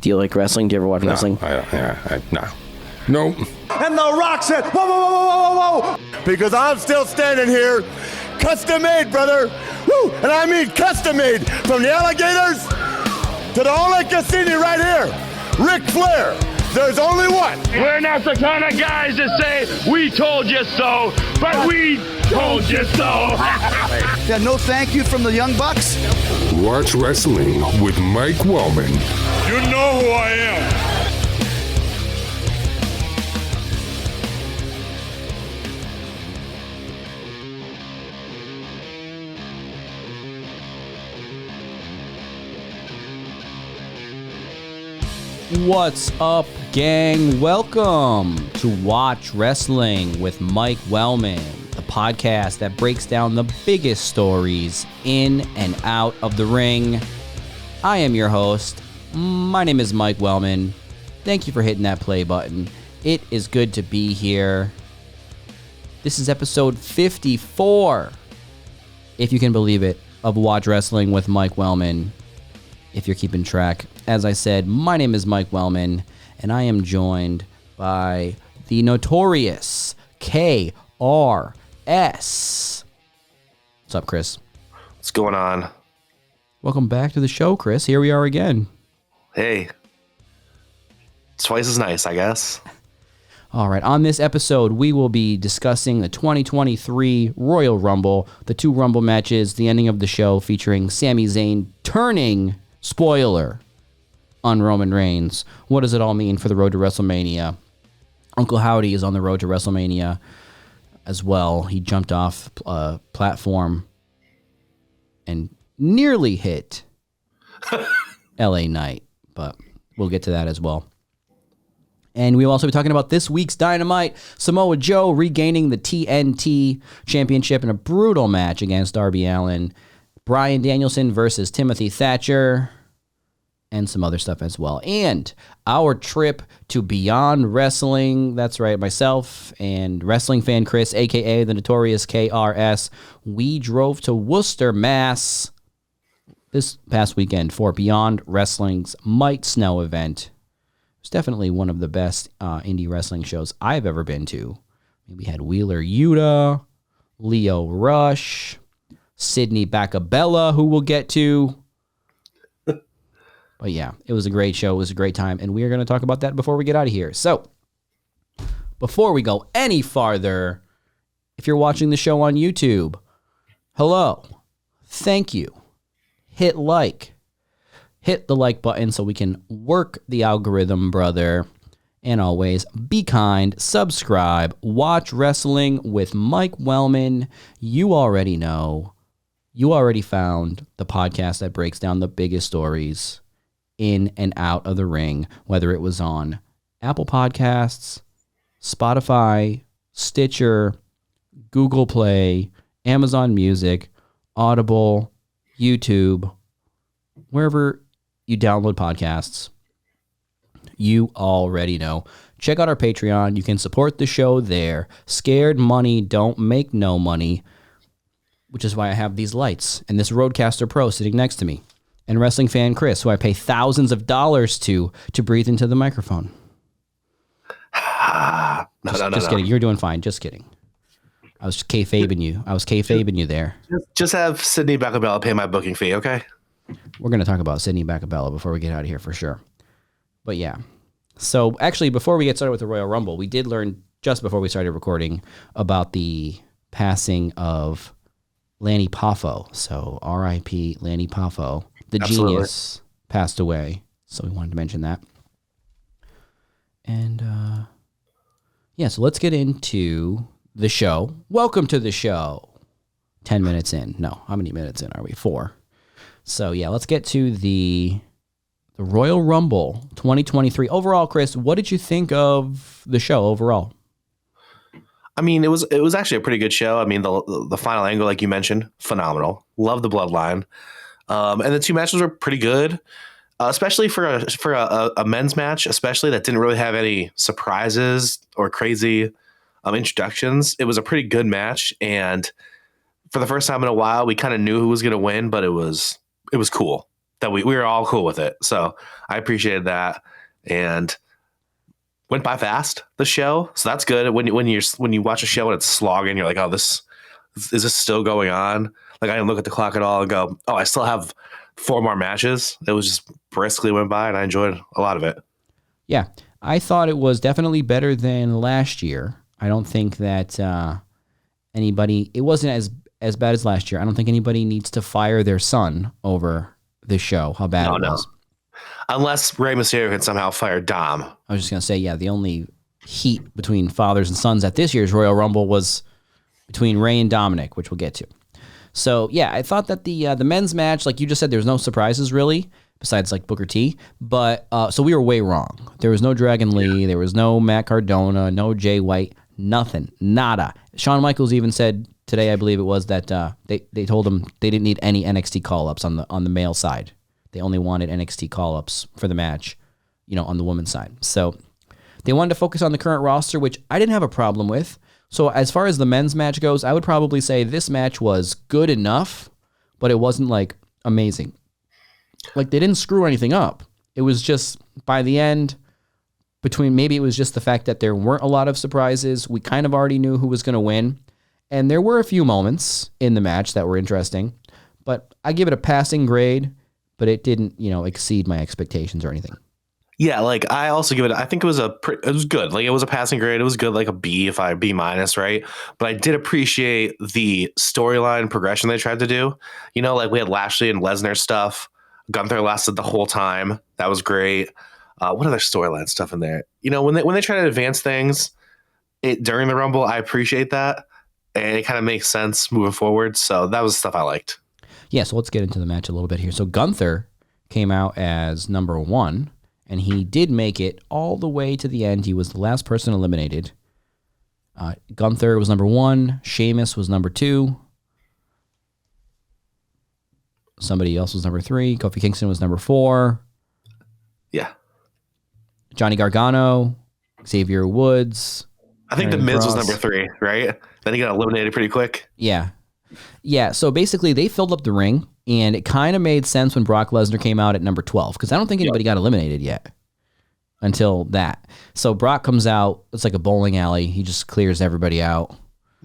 Do you like wrestling? Do you ever watch wrestling? No. Nope. And The Rock said, whoa, whoa, whoa, whoa, whoa, whoa, because I'm still standing here, custom made, brother. Woo! And I mean custom made, from the alligators to the only Cassini right here, Ric Flair. There's only one. We're not the kind of guys that say, we told you so, but we told you so. Yeah, no thank you from the Young Bucks. Watch Wrestling with Mike Wellman. You know who I am. What's up, gang? Welcome to Watch Wrestling with Mike Wellman, the podcast that breaks down the biggest stories in and out of the ring. I am your host. My name is Mike Wellman. Thank you for hitting that play button. It is good to be here. This is episode 54, if you can believe it, of Watch Wrestling with Mike Wellman. If you're keeping track. As I said, my name is Mike Wellman, and I am joined by the notorious KRS. What's up, Chris? What's going on? Welcome back to the show, Chris. Here we are again. Hey. Twice as nice, I guess. All right, on this episode, we will be discussing the 2023 Royal Rumble, the two Rumble matches, the ending of the show featuring Sami Zayn turning, spoiler, on Roman Reigns. What does it all mean for the road to WrestleMania? Uncle Howdy is on the road to WrestleMania as well. He jumped off a platform and nearly hit LA Knight, but we'll get to that as well. And we'll also be talking about this week's Dynamite. Samoa Joe regaining the TNT Championship in a brutal match against Darby Allin. Bryan Danielson versus Timothy Thatcher. And some other stuff as well. And our trip to Beyond Wrestling. That's right, myself and wrestling fan Chris, a.k.a. the notorious KRS. We drove to Worcester, Mass. this past weekend for Beyond Wrestling's Miight Snow event. It's definitely one of the best indie wrestling shows I've ever been to. We had Wheeler Yuta, Leo Rush, Sydney Bacabella, who we'll get to. But yeah, it was a great show. It was a great time. And we are going to talk about that before we get out of here. So before we go any farther, if you're watching the show on YouTube, hello, thank you. Hit like. Hit the like button so we can work the algorithm, brother. And always, be kind, subscribe, watch Wrestling with Mike Wellman. You already know. You already found the podcast that breaks down the biggest stories in and out of the ring, whether it was on Apple Podcasts, Spotify, Stitcher, Google Play, Amazon Music, Audible, YouTube, wherever you download podcasts. You already know. Check out our Patreon. You can support the show there. Scared money don't make no money, which is why I have these lights and this Rodecaster Pro sitting next to me. And wrestling fan Chris, who I pay thousands of dollars to breathe into the microphone. Just kidding. You're doing fine. Just kidding. I was kayfabing you there. Just have Sydney Bacabella pay my booking fee, okay? We're going to talk about Sydney Bacabella before we get out of here for sure. But yeah. So actually, before we get started with the Royal Rumble, we did learn just before we started recording about the passing of Lanny Poffo. So R.I.P. Lanny Poffo. The Absolutely. Genius passed away. So we wanted to mention that. And yeah, so let's get into the show. Welcome to the show. 10 minutes in. No, how many minutes in are we? 4. So yeah, let's get to the Royal Rumble 2023. Overall, Chris, what did you think of the show overall? I mean, it was actually a pretty good show. I mean, the final angle, like you mentioned, phenomenal. Love the bloodline. And the two matches were pretty good, especially for a men's match, especially that didn't really have any surprises or crazy introductions. It was a pretty good match, and for the first time in a while, we kind of knew who was going to win, but it was cool. that we were all cool with it. So I appreciated that, and went by fast, the show. So that's good. When you watch a show and it's slogging, you're like, oh, is this still going on? Like, I didn't look at the clock at all and go, oh, I still have 4 more matches. It was just briskly went by, and I enjoyed a lot of it. Yeah, I thought it was definitely better than last year. I don't think that it wasn't as bad as last year. I don't think anybody needs to fire their son over this show, how bad it was. Unless Rey Mysterio can somehow fire Dom. I was just going to say, yeah, the only heat between fathers and sons at this year's Royal Rumble was between Rey and Dominic, which we'll get to. So, yeah, I thought that the men's match, like you just said, there's no surprises really, besides like Booker T. But so we were way wrong. There was no Dragon Lee. There was no Matt Cardona, no Jay White, nothing, nada. Shawn Michaels even said today, I believe it was, that they told him they didn't need any NXT call-ups on the male side. They only wanted NXT call-ups for the match, on the women's side. So they wanted to focus on the current roster, which I didn't have a problem with. So as far as the men's match goes, I would probably say this match was good enough, but it wasn't like amazing. Like, they didn't screw anything up. It was just by the end, maybe it was just the fact that there weren't a lot of surprises. We kind of already knew who was going to win. And there were a few moments in the match that were interesting, but I give it a passing grade, but it didn't, exceed my expectations or anything. Yeah, like I also give it. I think it was good. Like, it was a passing grade. It was good, like a B, B minus, right? But I did appreciate the storyline progression they tried to do. Like we had Lashley and Lesnar stuff. Gunther lasted the whole time. That was great. What other storyline stuff in there? When they try to advance things during the Rumble, I appreciate that, and it kind of makes sense moving forward. So that was stuff I liked. Yeah, so let's get into the match a little bit here. So Gunther came out as number 1. And he did make it all the way to the end. He was the last person eliminated. Gunther was number 1. Sheamus was number 2. Somebody else was number 3. Kofi Kingston was number 4. Yeah. Johnny Gargano, Xavier Woods. I think The Miz was number 3, right? Then he got eliminated pretty quick. Yeah. Yeah, so basically they filled up the ring, and it kind of made sense when Brock Lesnar came out at number 12, because I don't think anybody got eliminated yet until that. So Brock comes out, it's like a bowling alley. He just clears everybody out.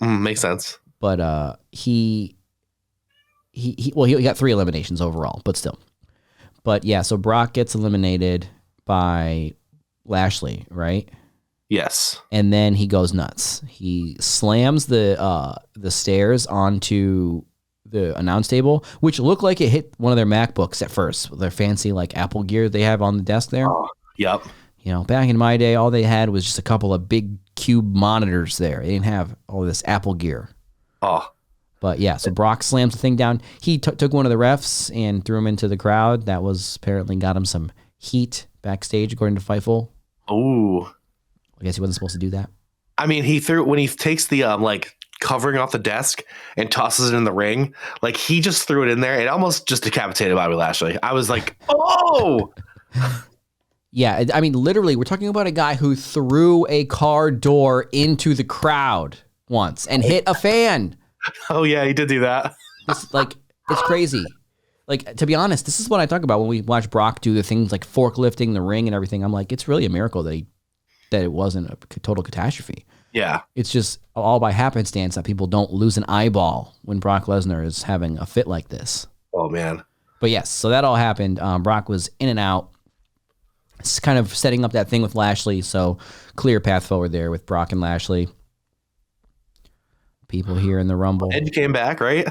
Makes sense. But he got 3 eliminations overall, but still. But yeah, so Brock gets eliminated by Lashley, right? Yes. And then he goes nuts. He slams the stairs onto the announce table, which looked like it hit one of their MacBooks at first, their fancy like Apple gear they have on the desk there. Oh, yep. Back in my day, all they had was just a couple of big cube monitors there. They didn't have all this Apple gear. Oh. But yeah, so Brock slams the thing down. He took one of the refs and threw him into the crowd. That was apparently got him some heat backstage, according to Fightful. Oh. I guess he wasn't supposed to do that. I mean, when he takes the covering off the desk and tosses it in the ring, like he just threw it in there. It almost just decapitated Bobby Lashley. I was like, oh. Yeah, I mean, literally, we're talking about a guy who threw a car door into the crowd once and hit a fan. Oh yeah, he did do that. It's crazy. Like, to be honest, this is what I talk about when we watch Brock do the things like forklifting the ring and everything. I'm like, it's really a miracle that it wasn't a total catastrophe. Yeah. It's just all by happenstance that people don't lose an eyeball when Brock Lesnar is having a fit like this. Oh, man. But yes, so that all happened. Brock was in and out. It's kind of setting up that thing with Lashley, so clear path forward there with Brock and Lashley. People here in the Rumble. Edge came back, right?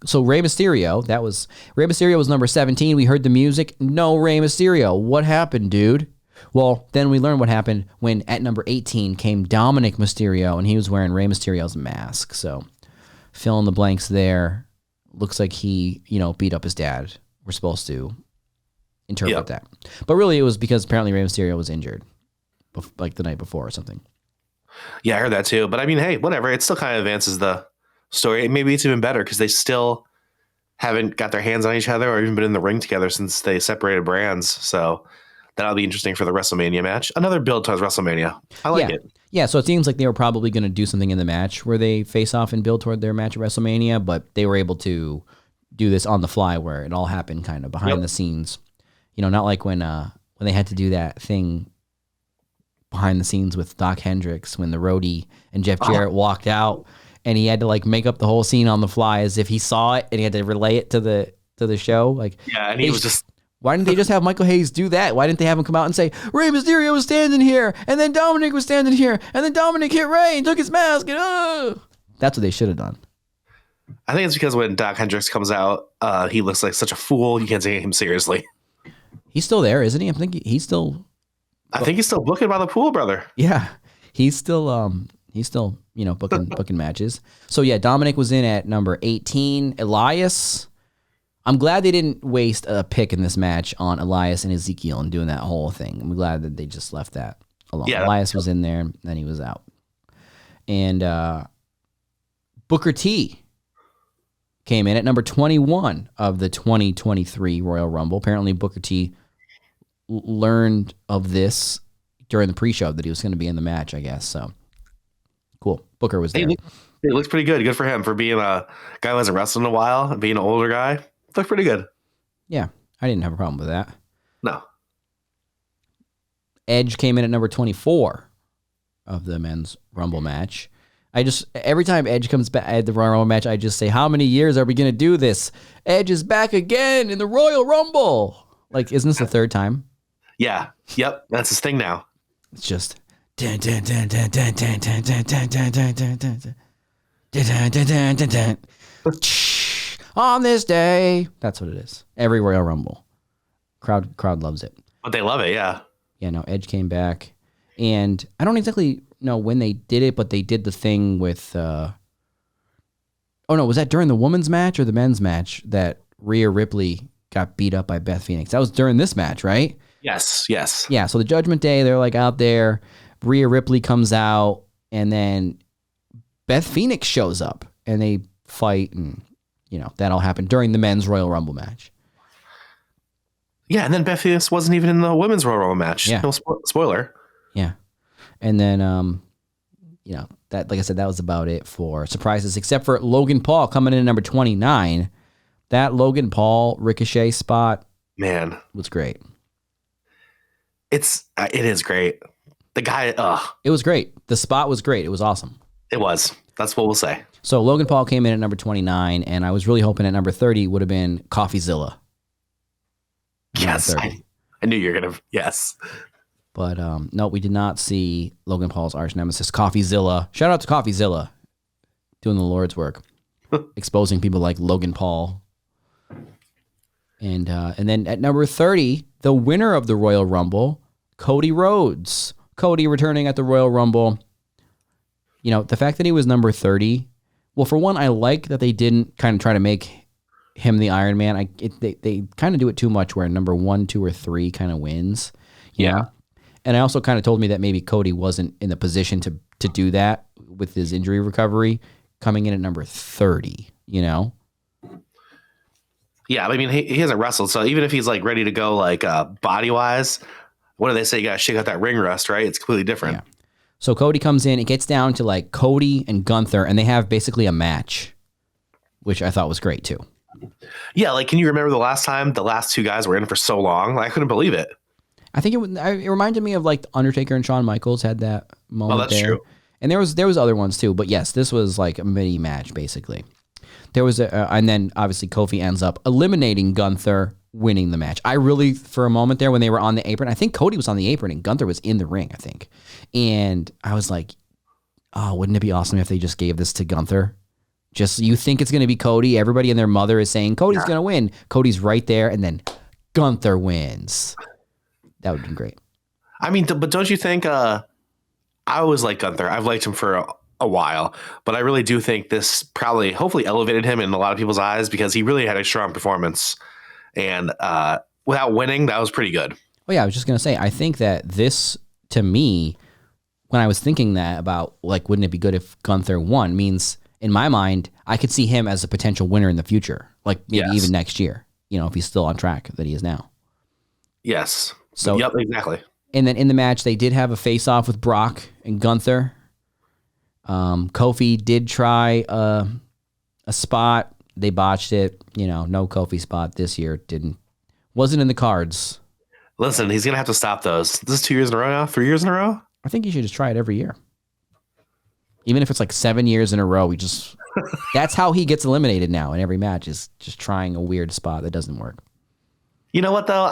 So Rey Mysterio was number 17. We heard the music. No Rey Mysterio. What happened, dude? Well, then we learned what happened when at number 18 came Dominic Mysterio, and he was wearing Rey Mysterio's mask. So fill in the blanks there. Looks like he, beat up his dad. We're supposed to interpret that. But really it was because apparently Rey Mysterio was injured like the night before or something. Yeah, I heard that too. But I mean, hey, whatever. It still kind of advances the story. Maybe it's even better because they still haven't got their hands on each other or even been in the ring together since they separated brands. So that'll be interesting for the WrestleMania match. Another build towards WrestleMania. I like it. Yeah, so it seems like they were probably going to do something in the match where they face off and build toward their match at WrestleMania, but they were able to do this on the fly where it all happened kind of behind the scenes. You know, not like when they had to do that thing behind the scenes with Doc Hendricks when the roadie and Jeff Jarrett walked out and he had to like make up the whole scene on the fly as if he saw it and he had to relay it to the show. Like, yeah, and he was just. Why didn't they just have Michael Hayes do that? Why didn't they have him come out and say, Rey Mysterio was standing here, and then Dominic was standing here, and then Dominic hit Rey and took his mask, and That's what they should have done. I think it's because when Doc Hendricks comes out, he looks like such a fool. You can't take him seriously. He's still there, isn't he? I'm thinking he's still. I think he's still booking by the pool, brother. Yeah, he's still booking matches. So yeah, Dominic was in at number 18. Elias. I'm glad they didn't waste a pick in this match on Elias and Ezekiel and doing that whole thing. I'm glad that they just left that alone. Yeah, Elias was in there, then he was out. And Booker T came in at number 21 of the 2023 Royal Rumble. Apparently Booker T learned of this during the pre-show that he was going to be in the match, I guess. So cool. Booker was there. He looks pretty good. Good for him for being a guy who hasn't wrestled in a while, being an older guy. Looked pretty good. Yeah, I didn't have a problem with that. No. Edge came in at number 24 of the men's Rumble match. Every time Edge comes back at the Royal Rumble match, I just say, how many years are we going to do this? Edge is back again in the Royal Rumble. Like, isn't this the third time? Yeah. Yep. That's his thing now. It's just. On this day. That's what it is. Every Royal Rumble. Crowd loves it. But they love it, yeah. Yeah, no, Edge came back. And I don't exactly know when they did it, but they did the thing with... was that during the women's match or the men's match that Rhea Ripley got beat up by Beth Phoenix? That was during this match, right? Yes. Yeah, so the Judgment Day, they're like out there. Rhea Ripley comes out, and then Beth Phoenix shows up, and they fight, and... that all happened during the men's Royal Rumble match. Yeah, and then Beth Phoenix wasn't even in the women's Royal Rumble match. Yeah. No spoiler. Yeah. And then, that, like I said, that was about it for surprises, except for Logan Paul coming in at number 29. That Logan Paul Ricochet spot, man, was great. It is great. The guy, it was great. The spot was great. It was awesome. It was. That's what we'll say. So Logan Paul came in at number 29, and I was really hoping at number 30 would have been CoffeeZilla. Yes, I knew you were going to, yes. But no, we did not see Logan Paul's arch nemesis, CoffeeZilla. Shout out to CoffeeZilla, doing the Lord's work, exposing people like Logan Paul. And then at number 30, the winner of the Royal Rumble, Cody Rhodes. Cody returning at the Royal Rumble. The fact that he was number 30, well, for one, I like that they didn't kind of try to make him the Iron Man. They kind of do it too much where number 1, 2, or 3 kind of wins. Yeah. And I also kind of told me that maybe Cody wasn't in the position to do that with his injury recovery, coming in at number 30, Yeah, I mean, he hasn't wrestled, so even if he's like ready to go, like body-wise, what do they say? You got to shake out that ring rust, right? It's completely different. Yeah. So Cody comes in, it gets down to like Cody and Gunther, and they have basically a match, which I thought was great too. Yeah, like, can you remember the last time the last two guys were in for so long? I couldn't believe it. I think it reminded me of like Undertaker and Shawn Michaels had that moment. Oh, that's true. And there was other ones too, but yes, this was like a mini match basically. There was and then obviously Kofi ends up eliminating Gunther, winning the match. I really, for a moment there when they were on the apron, I think Cody was on the apron and Gunther was in the ring, I think. And I was like, oh, wouldn't it be awesome if they just gave this to Gunther? Just, you think it's going to be Cody. Everybody and their mother is saying Cody's going to win. Cody's right there. And then Gunther wins. That would have been great. I mean, but don't you think, I always like Gunther. I've liked him for a while, but I really do think this probably, hopefully elevated him in a lot of people's eyes because he really had a strong performance. And without winning, that was pretty good. Oh yeah, I was just going to say, I think that this, to me, when I was thinking that about, like, wouldn't it be good if Gunther won, means in my mind, I could see him as a potential winner in the future, like maybe even next year, if he's still on track that he is now. Yes. So, yep, exactly. And then in the match, they did have a face-off with Brock and Gunther. Kofi did try a spot They botched it. No Kofi spot this year. Wasn't in the cards. Listen, he's going to have to stop those. This is 2 years in a row now? 3 years in a row? I think you should just try it every year. Even if it's like 7 years in a row, that's how he gets eliminated now in every match, is just trying a weird spot that doesn't work. You know what, though?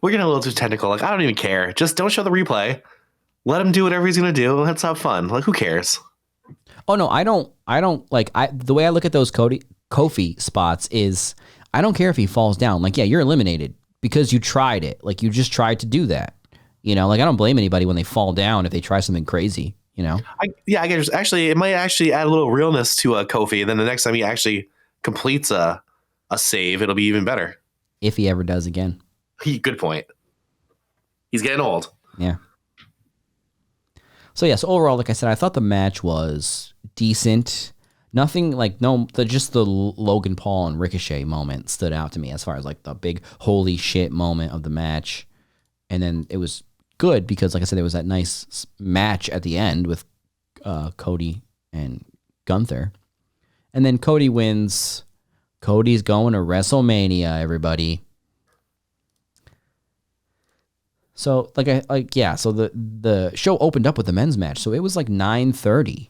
We're getting a little too technical. Like, I don't even care. Just don't show the replay. Let him do whatever he's going to do. Let's have fun. Like, who cares? Oh, no, I don't the way I look at those Kofi spots is I don't care if he falls down. Like, yeah, you're eliminated because you tried it. Like, you just tried to do that. I don't blame anybody when they fall down if they try something crazy, I guess actually it might actually add a little realness to Kofi. And then the next time he actually completes a save, it'll be even better. If he ever does again. Good point. He's getting old. Yeah. So overall, like I said, I thought the match was decent. Nothing like just the Logan Paul and Ricochet moment stood out to me as far as like the big holy shit moment of the match. And then it was good because, like I said, there was that nice match at the end with Cody and Gunther. And then Cody wins. Cody's going to WrestleMania, everybody. So so the show opened up with the men's match. So it was like 9:30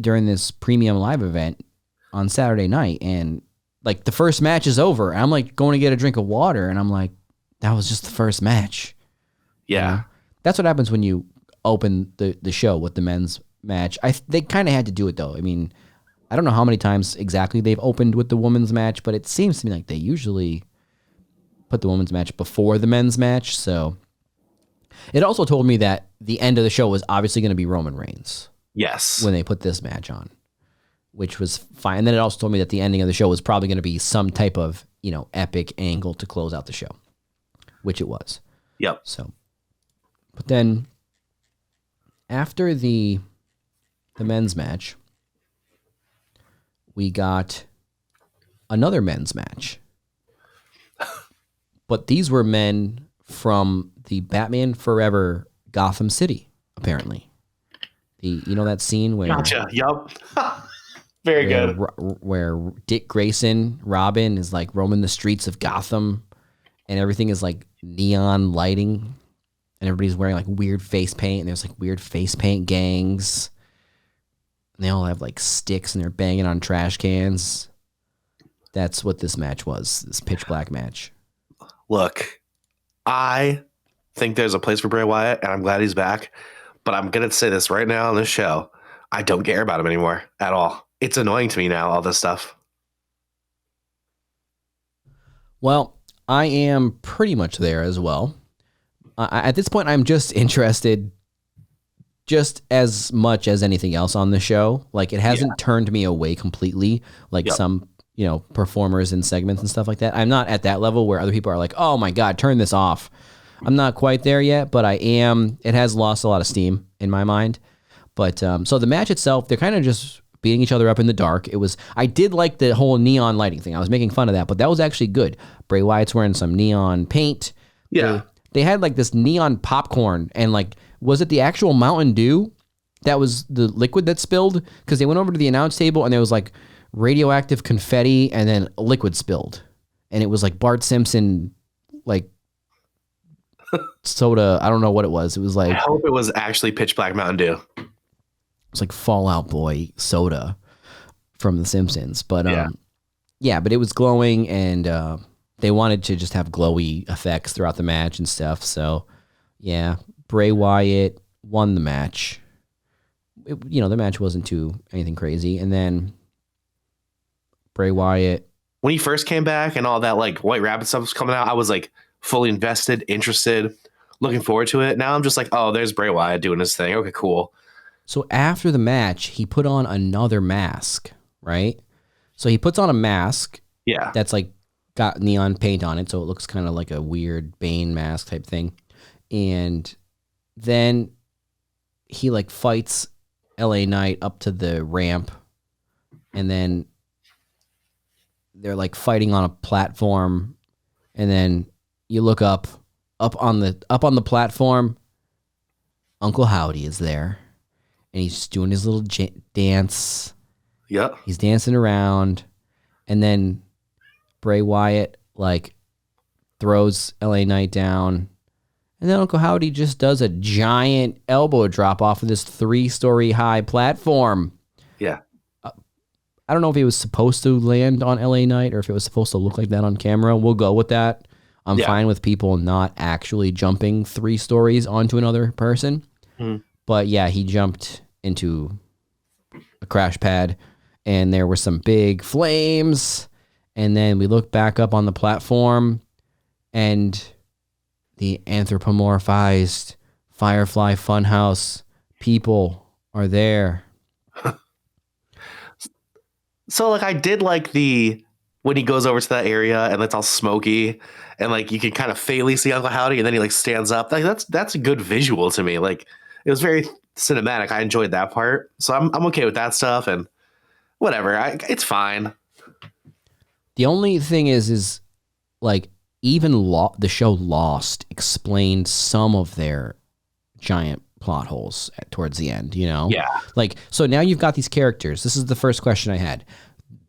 during this premium live event on Saturday night, and like the first match is over. I'm like going to get a drink of water, and I'm like, that was just the first match. Yeah. That's what happens when you open the show with the men's match. They kind of had to do it though. I mean, I don't know how many times exactly they've opened with the women's match, but it seems to me like they usually put the women's match before the men's match. So it also told me that the end of the show was obviously going to be Roman Reigns. Yes. When they put this match on, which was fine. And then it also told me that the ending of the show was probably going to be some type of, epic angle to close out the show, which it was. Yep. So, but then after the men's match, we got another men's match. But these were men from the Batman Forever Gotham City, apparently. That scene where... Gotcha. Yup. Very good. Where Dick Grayson, Robin, is like roaming the streets of Gotham, and everything is like neon lighting, and everybody's wearing like weird face paint, and there's like weird face paint gangs. And they all have like sticks, and they're banging on trash cans. That's what this match was, this pitch black match. Look, I think there's a place for Bray Wyatt, and I'm glad he's back. But I'm going to say this right now on this show. I don't care about him anymore at all. It's annoying to me now, all this stuff. Well, I am pretty much there as well. At this point, I'm just interested just as much as anything else on the show. Like, it hasn't turned me away completely, like some, performers and segments and stuff like that. I'm not at that level where other people are like, oh my God, turn this off. I'm not quite there yet, but I am. It has lost a lot of steam in my mind. But so the match itself, they're kind of just beating each other up in the dark. I did like the whole neon lighting thing. I was making fun of that, but that was actually good. Bray Wyatt's wearing some neon paint. Yeah. They had like this neon popcorn, and like, was it the actual Mountain Dew that was the liquid that spilled? Because they went over to the announce table and there was like radioactive confetti and then liquid spilled. And it was like Bart Simpson, like, soda. I don't know what it was. It was like, I hope it was actually Pitch Black Mountain Dew. It's like Fall Out Boy soda from The Simpsons. But but it was glowing, and they wanted to just have glowy effects throughout the match and stuff. So yeah, Bray Wyatt won the match. The match wasn't too anything crazy. And then Bray Wyatt, when he first came back and all that like White Rabbit stuff was coming out, I was like fully invested, interested, looking forward to it. Now I'm just like, oh, there's Bray Wyatt doing his thing. Okay, cool. So after the match, he put on another mask, right? So he puts on a mask. Yeah. That's like got neon paint on it, so it looks kind of like a weird Bane mask type thing. And then he like fights LA Knight up to the ramp, and then they're like fighting on a platform, and then you look up on the platform, Uncle Howdy is there, and he's just doing his little dance. Yep. He's dancing around, and then Bray Wyatt like throws LA Knight down, and then Uncle Howdy just does a giant elbow drop off of this 3-story high platform. Yeah. I don't know if it was supposed to land on LA Knight or if it was supposed to look like that on camera. We'll go with that. I'm fine with people not actually jumping 3 stories onto another person. But yeah, he jumped into a crash pad, and there were some big flames. And then we looked back up on the platform, and the anthropomorphized Firefly Funhouse people are there. So like I did like when he goes over to that area and it's all smoky and like you can kind of faintly see Uncle Howdy and then he like stands up. Like that's a good visual to me. Like it was very cinematic. I enjoyed that part. So I'm okay with that stuff and whatever. It's fine. The only thing is like even the show Lost explained some of their giant plot holes towards the end, you know? Yeah. Like, so now you've got these characters. This is the first question I had.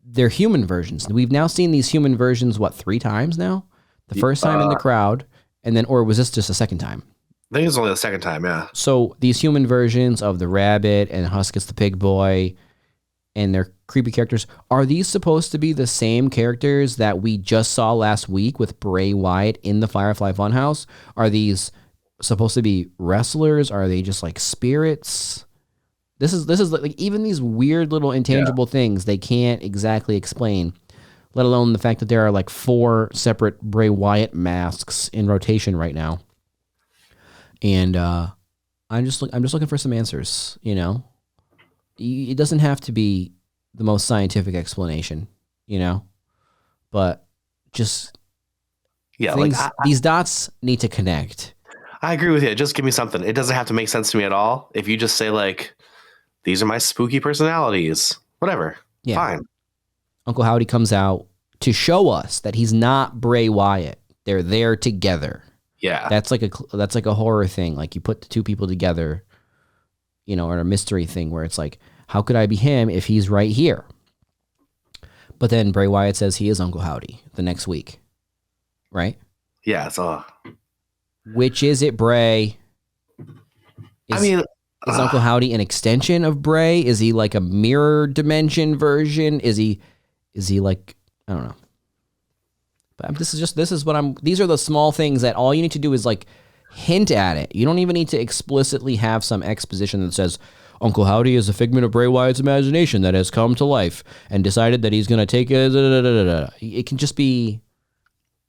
They're human versions. We've now seen these human versions, 3 times now? The first time in the crowd, and then, or was this just a second time? I think it was only the second time, yeah. So these human versions of the rabbit and Huskus the pig boy and their creepy characters, are these supposed to be the same characters that we just saw last week with Bray Wyatt in the Firefly Funhouse? Are these supposed to be wrestlers? Are they just like spirits? This is like even these weird little intangible things they can't exactly explain, let alone the fact that there are like 4 separate Bray Wyatt masks in rotation right now. And I'm just looking for some answers, you know? It doesn't have to be the most scientific explanation, you know? But just things, these dots need to connect. I agree with you. Just give me something. It doesn't have to make sense to me at all. If you just say like, these are my spooky personalities, whatever. Yeah. Fine. Uncle Howdy comes out to show us that he's not Bray Wyatt. They're there together. Yeah. That's like a horror thing. Like you put the 2 people together, you know, or a mystery thing where it's like, how could I be him if he's right here? But then Bray Wyatt says he is Uncle Howdy the next week. Right? Yeah. So which is it, Bray? Is Uncle Howdy an extension of Bray? Is he like a mirror dimension version? Is he like, I don't know. But these are the small things that all you need to do is like hint at it. You don't even need to explicitly have some exposition that says Uncle Howdy is a figment of Bray Wyatt's imagination that has come to life and decided that he's going to take it. It can just be,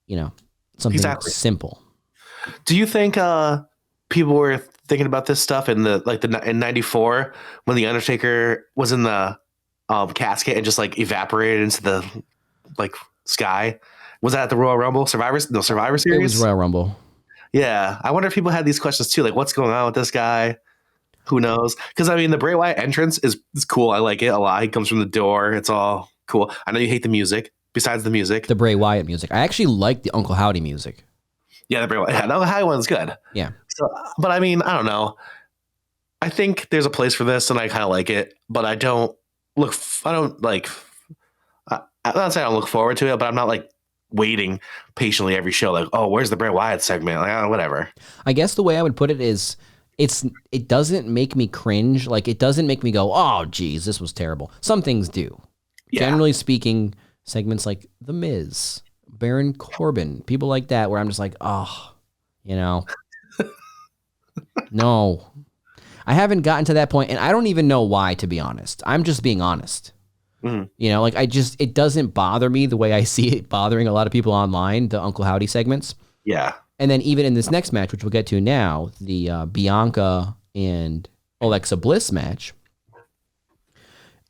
you know, something simple. Do you think people were thinking about this stuff in in '94 when the Undertaker was in the casket and just like evaporated into the like sky? Was that at the Royal Rumble? Survivor Series? It was Royal Rumble. Yeah. I wonder if people had these questions too. Like, what's going on with this guy? Who knows? Because I mean, the Bray Wyatt entrance is cool. I like it a lot. He comes from the door. It's all cool. I know you hate the music. Besides the music, the Bray Wyatt music. I actually like the Uncle Howdy music. Yeah, the Bray Wyatt. Yeah, the Howdy one's good. Yeah. So, but I mean, I don't know. I think there's a place for this, and I kind of like it. But I'm not saying I don't look forward to it, but I'm not like waiting patiently every show. Like, oh, where's the Bray Wyatt segment? Like, whatever. I guess the way I would put it is, it doesn't make me cringe. Like, it doesn't make me go, oh, geez, this was terrible. Some things do. Yeah. Generally speaking, segments like The Miz, Baron Corbin, people like that, where I'm just like, oh, you know, no. I haven't gotten to that point, and I don't even know why, to be honest. I'm just being honest. Mm-hmm. You know, like it doesn't bother me the way I see it bothering a lot of people online, the Uncle Howdy segments. Yeah. And then even in this next match, which we'll get to now, the Bianca and Alexa Bliss match,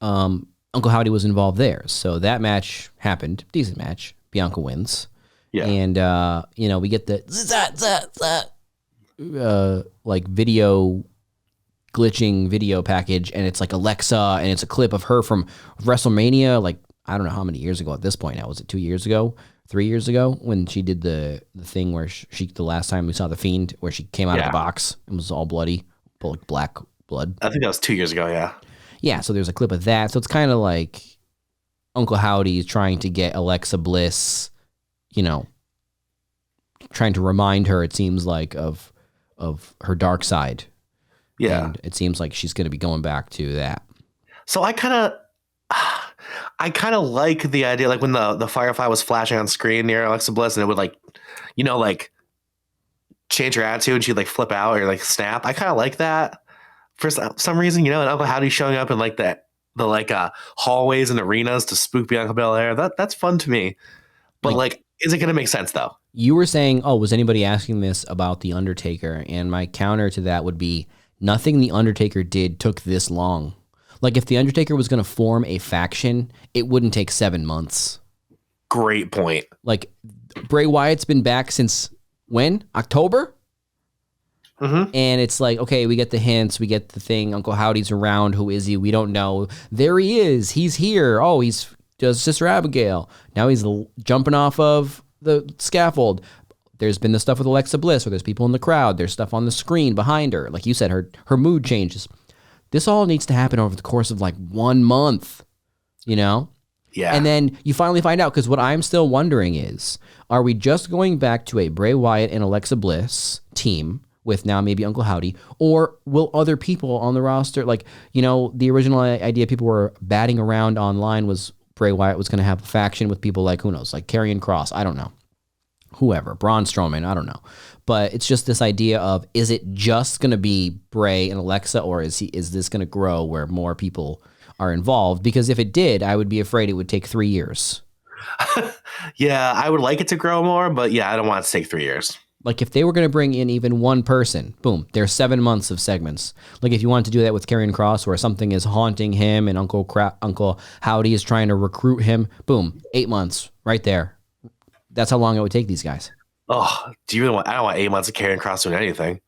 Uncle Howdy was involved there. So that match happened. Decent match. Bianca wins. Yeah. And, you know, we get the like video glitching video package, and it's like Alexa, and it's a clip of her from WrestleMania, like, I don't know how many years ago at this point now. Was it 2 years ago? 3 years ago when she did the thing where the last time we saw the Fiend, where she came out of the box and was all bloody, like black blood. I think that was 2 years ago. Yeah. Yeah, so there's a clip of that. So it's kind of like Uncle Howdy's trying to get Alexa Bliss, trying to remind her, it seems like, of her dark side. Yeah. And it seems like she's going to be going back to that. So I kind of like the idea, like when the Firefly was flashing on screen near Alexa Bliss and it would like change her attitude and she'd like flip out or like snap. I kind of like that for some reason, and Uncle Howdy showing up in like the hallways and arenas to spook Bianca Belair. That's fun to me. But like, is it going to make sense though? You were saying, oh, was anybody asking this about The Undertaker? And my counter to that would be nothing The Undertaker did took this long. Like if The Undertaker was going to form a faction, it wouldn't take 7 months. Great point. Like Bray Wyatt's been back since when? October? Mm-hmm. And it's like, okay, we get the hints, we get the thing. Uncle Howdy's around. Who is he? We don't know. There he is. He's here. Oh, he's just Sister Abigail. Now he's jumping off of the scaffold. There's been the stuff with Alexa Bliss, where there's people in the crowd. There's stuff on the screen behind her. Like you said, her mood changes. This all needs to happen over the course of like 1 month, Yeah. And then you finally find out, because what I'm still wondering is, are we just going back to a Bray Wyatt and Alexa Bliss team with now maybe Uncle Howdy, or will other people on the roster, like, the original idea people were batting around online was Bray Wyatt was going to have a faction with people like, who knows, like Karrion Kross, I don't know, whoever, Braun Strowman, I don't know. But it's just this idea of, is it just going to be Bray and Alexa, or is this going to grow where more people are involved? Because if it did, I would be afraid it would take 3 years. Yeah, I would like it to grow more, but yeah, I don't want it to take 3 years. Like if they were going to bring in even one person, boom, there's 7 months of segments. Like if you wanted to do that with Karrion Kross, where something is haunting him and Uncle Howdy is trying to recruit him, boom, 8 months right there. That's how long it would take these guys. Oh, do you really want? I don't want 8 months of Karrion Kross doing anything.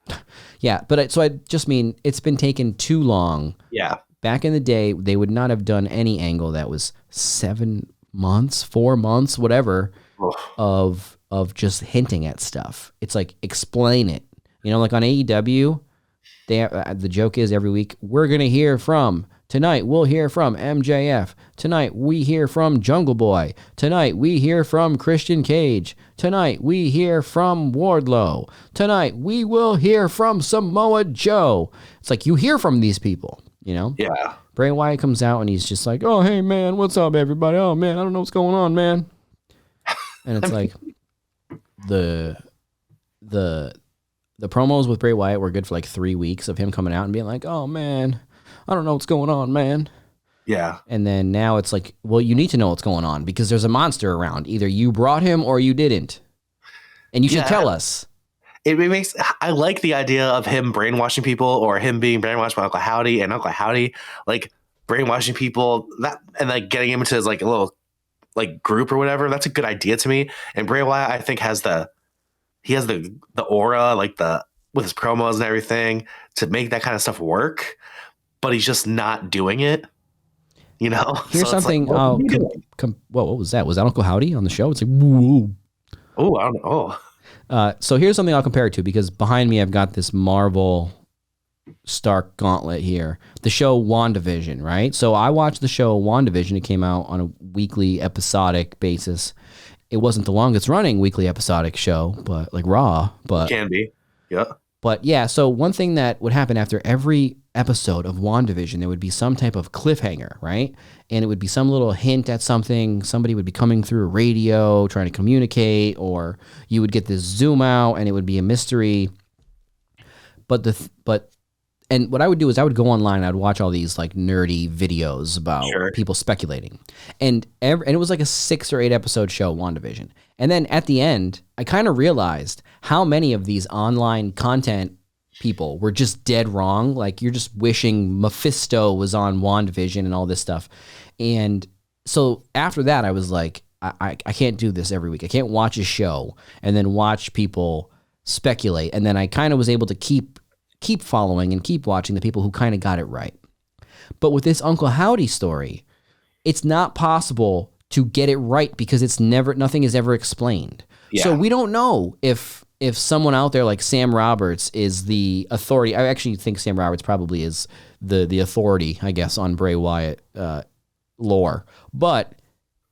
Yeah, but I just mean it's been taken too long. Yeah. Back in the day, they would not have done any angle that was 7 months, 4 months, whatever, of just hinting at stuff. It's like, explain it. Like on AEW, the joke is every week, we're going to hear from, tonight we'll hear from MJF. Tonight we hear from Jungle Boy. Tonight we hear from Christian Cage. Tonight we hear from Wardlow. Tonight we will hear from Samoa Joe. It's like, you hear from these people, Yeah. Bray Wyatt comes out and he's just like, oh, hey, man, what's up, everybody? Oh, man, I don't know what's going on, man. And it's like, the promos with Bray Wyatt were good for like 3 weeks of him coming out and being like, oh, man, I don't know what's going on, man. Yeah. And then now it's like, well, you need to know what's going on because there's a monster around. Either you brought him or you didn't. And you should tell us. I like the idea of him brainwashing people, or him being brainwashed by Uncle Howdy, and Uncle Howdy like brainwashing people, that and like getting him into his like a little like group or whatever. That's a good idea to me. And Bray Wyatt, I think, has the aura, like with his promos and everything, to make that kind of stuff work. But he's just not doing it. Here's so something. Like, what was that? Was that Uncle Howdy on the show? It's like, whoa. Oh, I don't know. So here's something I'll compare it to, because behind me I've got this Marvel stark gauntlet here. The show WandaVision, right? So I watched the show WandaVision. It came out on a weekly episodic basis. It wasn't the longest running weekly episodic show, but like Raw. But can be. Yeah. But yeah, so one thing that would happen after every episode of WandaVision, there would be some type of cliffhanger, right? And it would be some little hint at something. Somebody would be coming through a radio trying to communicate, or you would get this zoom out and it would be a mystery. And what I would do is I would go online and I'd watch all these like nerdy videos about people speculating. And it was like a 6 or 8 episode show, WandaVision. And then at the end, I kind of realized how many of these online content people were just dead wrong. Like, you're just wishing Mephisto was on WandaVision and all this stuff. And so after that, I was like, I can't do this every week. I can't watch a show and then watch people speculate. And then I kind of was able to keep following and keep watching the people who kind of got it right. But with this Uncle Howdy story, it's not possible to get it right because nothing is ever explained. Yeah. So we don't know if if someone out there like Sam Roberts is the authority, I actually think Sam Roberts probably is the authority, I guess, on Bray Wyatt lore, but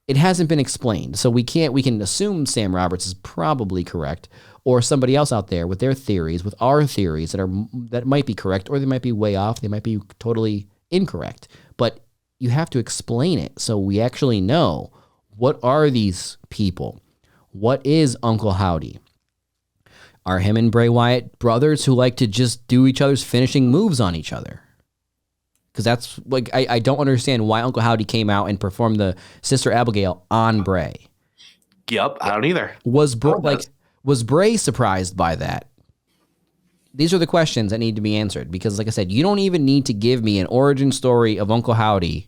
it hasn't been explained. So we can assume Sam Roberts is probably correct, or somebody else out there with their theories, with our theories that might be correct, or they might be way off. They might be totally incorrect, but you have to explain it so we actually know, what are these people? What is Uncle Howdy? Are him and Bray Wyatt brothers who like to just do each other's finishing moves on each other? Because that's like, I don't understand why Uncle Howdy came out and performed the Sister Abigail on Bray. Yep, I don't either. Was Bray surprised by that? These are the questions that need to be answered, because like I said, you don't even need to give me an origin story of Uncle Howdy,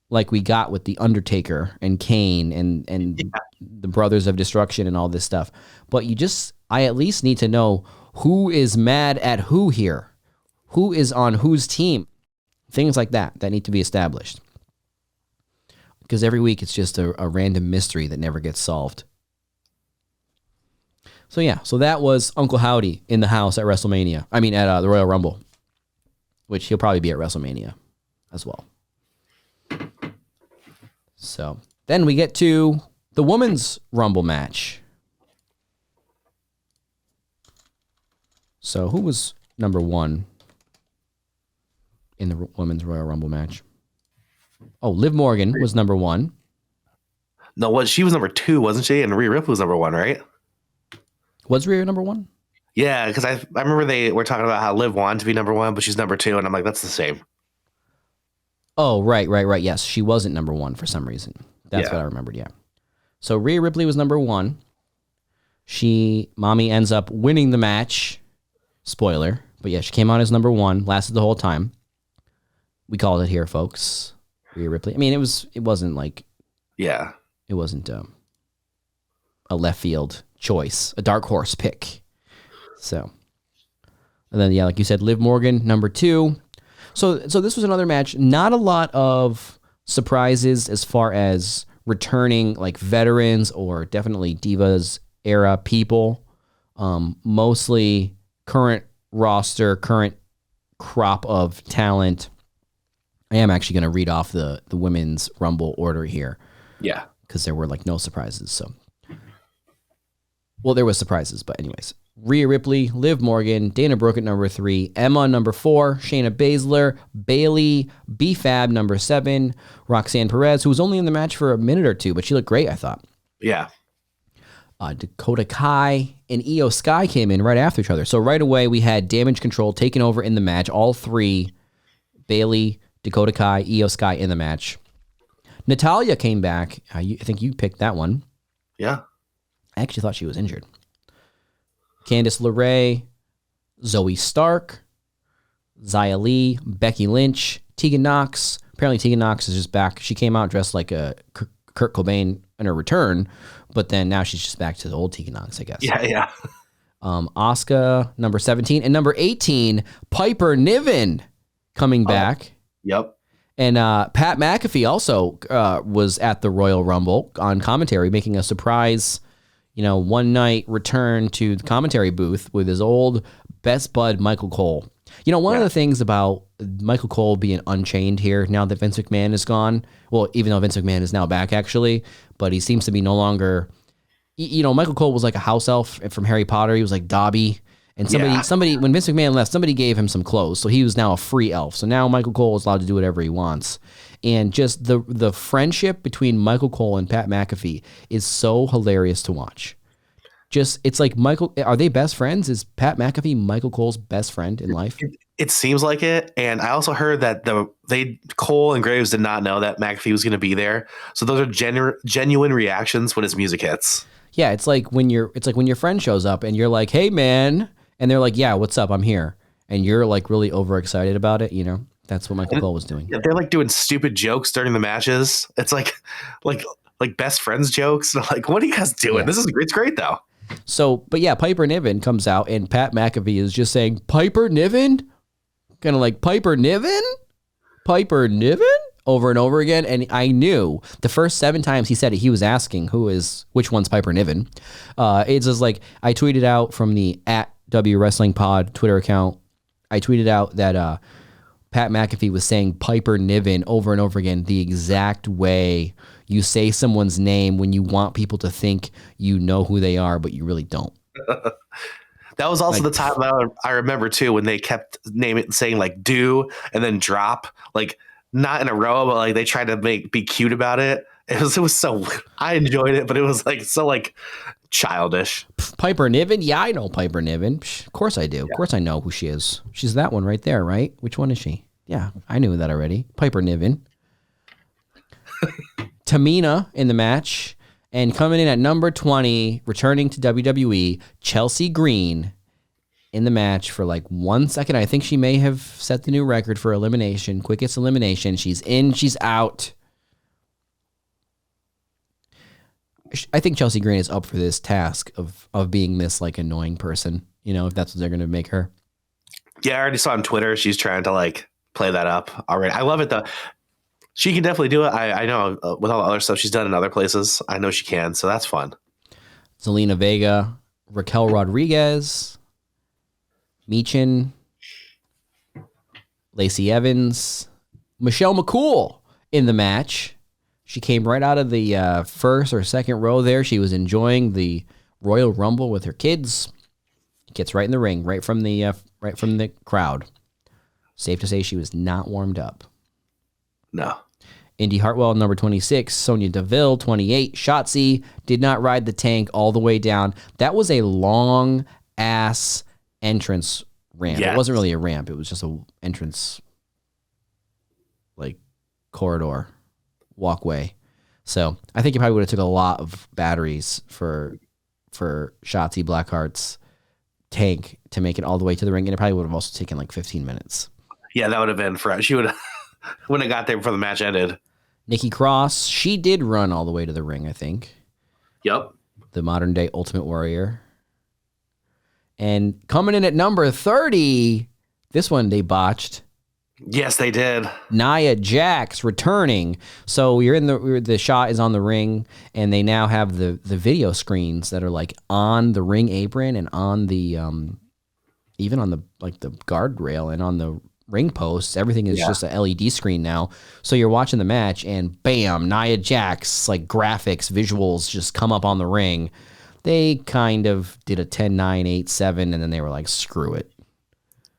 like we got with The Undertaker and Kane and the Brothers of Destruction and all this stuff. But I at least need to know who is mad at who here. Who is on whose team? Things like that need to be established. Because every week it's just a random mystery that never gets solved. So yeah, that was Uncle Howdy in the house at WrestleMania. I mean, at the Royal Rumble, which he'll probably be at WrestleMania as well. So then we get to the Women's Rumble match. So who was number 1 in the Women's Royal Rumble match? Oh, Liv Morgan was number 1. No, she was number 2, wasn't she? And Rhea Ripley was number 1, right? Was Rhea number 1? Yeah, because I remember they were talking about how Liv wanted to be number 1, but she's number 2, and I'm like, that's the same. Oh, right. Yes, she wasn't number 1 for some reason. That's what I remembered, yeah. So Rhea Ripley was number 1. Mommy ends up winning the match. Spoiler. But yeah, she came out as number 1, lasted the whole time. We called it here, folks. Rhea Ripley. I mean, it wasn't like... Yeah. It wasn't a left field choice, a dark horse pick. So, and then, yeah, like you said, Liv Morgan, number 2. So this was another match. Not a lot of surprises as far as returning like veterans or definitely Divas era people. Mostly current roster, current crop of talent. I am actually going to read off the Women's Rumble order here. Yeah. Because there were like no surprises. So, well, there was surprises, but anyways. Rhea Ripley, Liv Morgan, Dana Brooke at number 3, Emma number 4, Shayna Baszler, Bayley, B-Fab number 7, Roxanne Perez, who was only in the match for a minute or two, but she looked great, I thought. Yeah. Dakota Kai and Io Sky came in right after each other. So right away we had Damage Control taking over in the match. All 3, Bayley, Dakota Kai, Io Sky in the match. Natalya came back. I think you picked that one. Yeah. I actually thought she was injured. Candice LeRae, Zoe Stark, Xia Li, Becky Lynch, Tegan Nox. Apparently Tegan Nox is just back. She came out dressed like a Kurt Cobain in her return, but then now she's just back to the old Tegan Nox, I guess. Yeah. Asuka, number 17. And number 18, Piper Niven coming back. Yep. And Pat McAfee also was at the Royal Rumble on commentary, making a surprise, one night return to the commentary booth with his old best bud, Michael Cole. One of the things about Michael Cole being unchained here now that Vince McMahon is gone, well, even though Vince McMahon is now back actually, but he seems to be no longer, Michael Cole was like a house elf from Harry Potter. He was like Dobby. And somebody, when Vince McMahon left, somebody gave him some clothes. So he was now a free elf. So now Michael Cole is allowed to do whatever he wants. And just the friendship between Michael Cole and Pat McAfee is so hilarious to watch. It's like are they best friends? Is Pat McAfee Michael Cole's best friend in life? It seems like it. And I also heard that Cole and Graves did not know that McAfee was going to be there. So those are genuine reactions when his music hits. Yeah, it's like when your friend shows up and you're like, "Hey man," and they're like, "Yeah, what's up? I'm here." And you're like really overexcited about it, That's what Michael Cole was doing. They're like doing stupid jokes during the matches. It's like best friends jokes. Like, what are you guys doing? Yeah. It's great though. So, but yeah, Piper Niven comes out and Pat McAfee is just saying, "Piper Niven?" Kind of like, "Piper Niven? Piper Niven? over and over again. And I knew the first 7 times he said it, he was asking which one's Piper Niven. It's just like, I tweeted out from the @W Wrestling Pod Twitter account. I tweeted out that Pat McAfee was saying Piper Niven over and over again, the exact way you say someone's name when you want people to think you know who they are, but you really don't. That was also the time that I remember too, when they kept saying like do and then drop, like not in a row, but like they tried to be cute about it. It was so, I enjoyed it, but it was like so like childish. Piper Niven? Yeah, I know Piper Niven. Of course I do. Of course I know who she is. She's that one right there, right? Which one is she? Yeah, I knew that already. Piper Niven. Tamina in the match. And coming in at number 20, returning to WWE, Chelsea Green in the match for like 1 second. I think she may have set the new record for elimination, quickest elimination. She's in, she's out. I think Chelsea Green is up for this task of being this like annoying person, you know, if that's what they're going to make her. Yeah, I already saw on Twitter she's trying to like play that up already. I love it though. She can definitely do it. I know with all the other stuff she's done in other places, I know she can, so that's fun. Zelina Vega, Raquel Rodriguez, Michin, Lacey Evans, Michelle McCool in the match. She came right out of the first or second row there. She was enjoying the Royal Rumble with her kids. Gets right in the ring, right from the crowd. Safe to say she was not warmed up. No. Indy Hartwell, number 26. Sonya Deville, 28. Shotzi did not ride the tank all the way down. That was a long-ass entrance ramp. Yes. It wasn't really a ramp. It was just an entrance, like, corridor, walkway. So I think it probably would have took a lot of batteries for Shotzi Blackheart's tank to make it all the way to the ring, and it probably would have also taken like 15 minutes. Yeah, that would have been she would have when it got there before the match ended. Nikki Cross, she did run all the way to the ring, I think. Yep. The modern day Ultimate Warrior. And coming in at number 30, this one they botched. Yes, they did. Nia Jax returning. So you're in the shot is on the ring, and they now have the video screens that are like on the ring apron and on the even on the like the guardrail and on the ring posts. Everything is just a LED screen now. So you're watching the match, and bam, Nia Jax, like graphics, visuals just come up on the ring. They kind of did a 10-9, 8-7, and then they were like, screw it.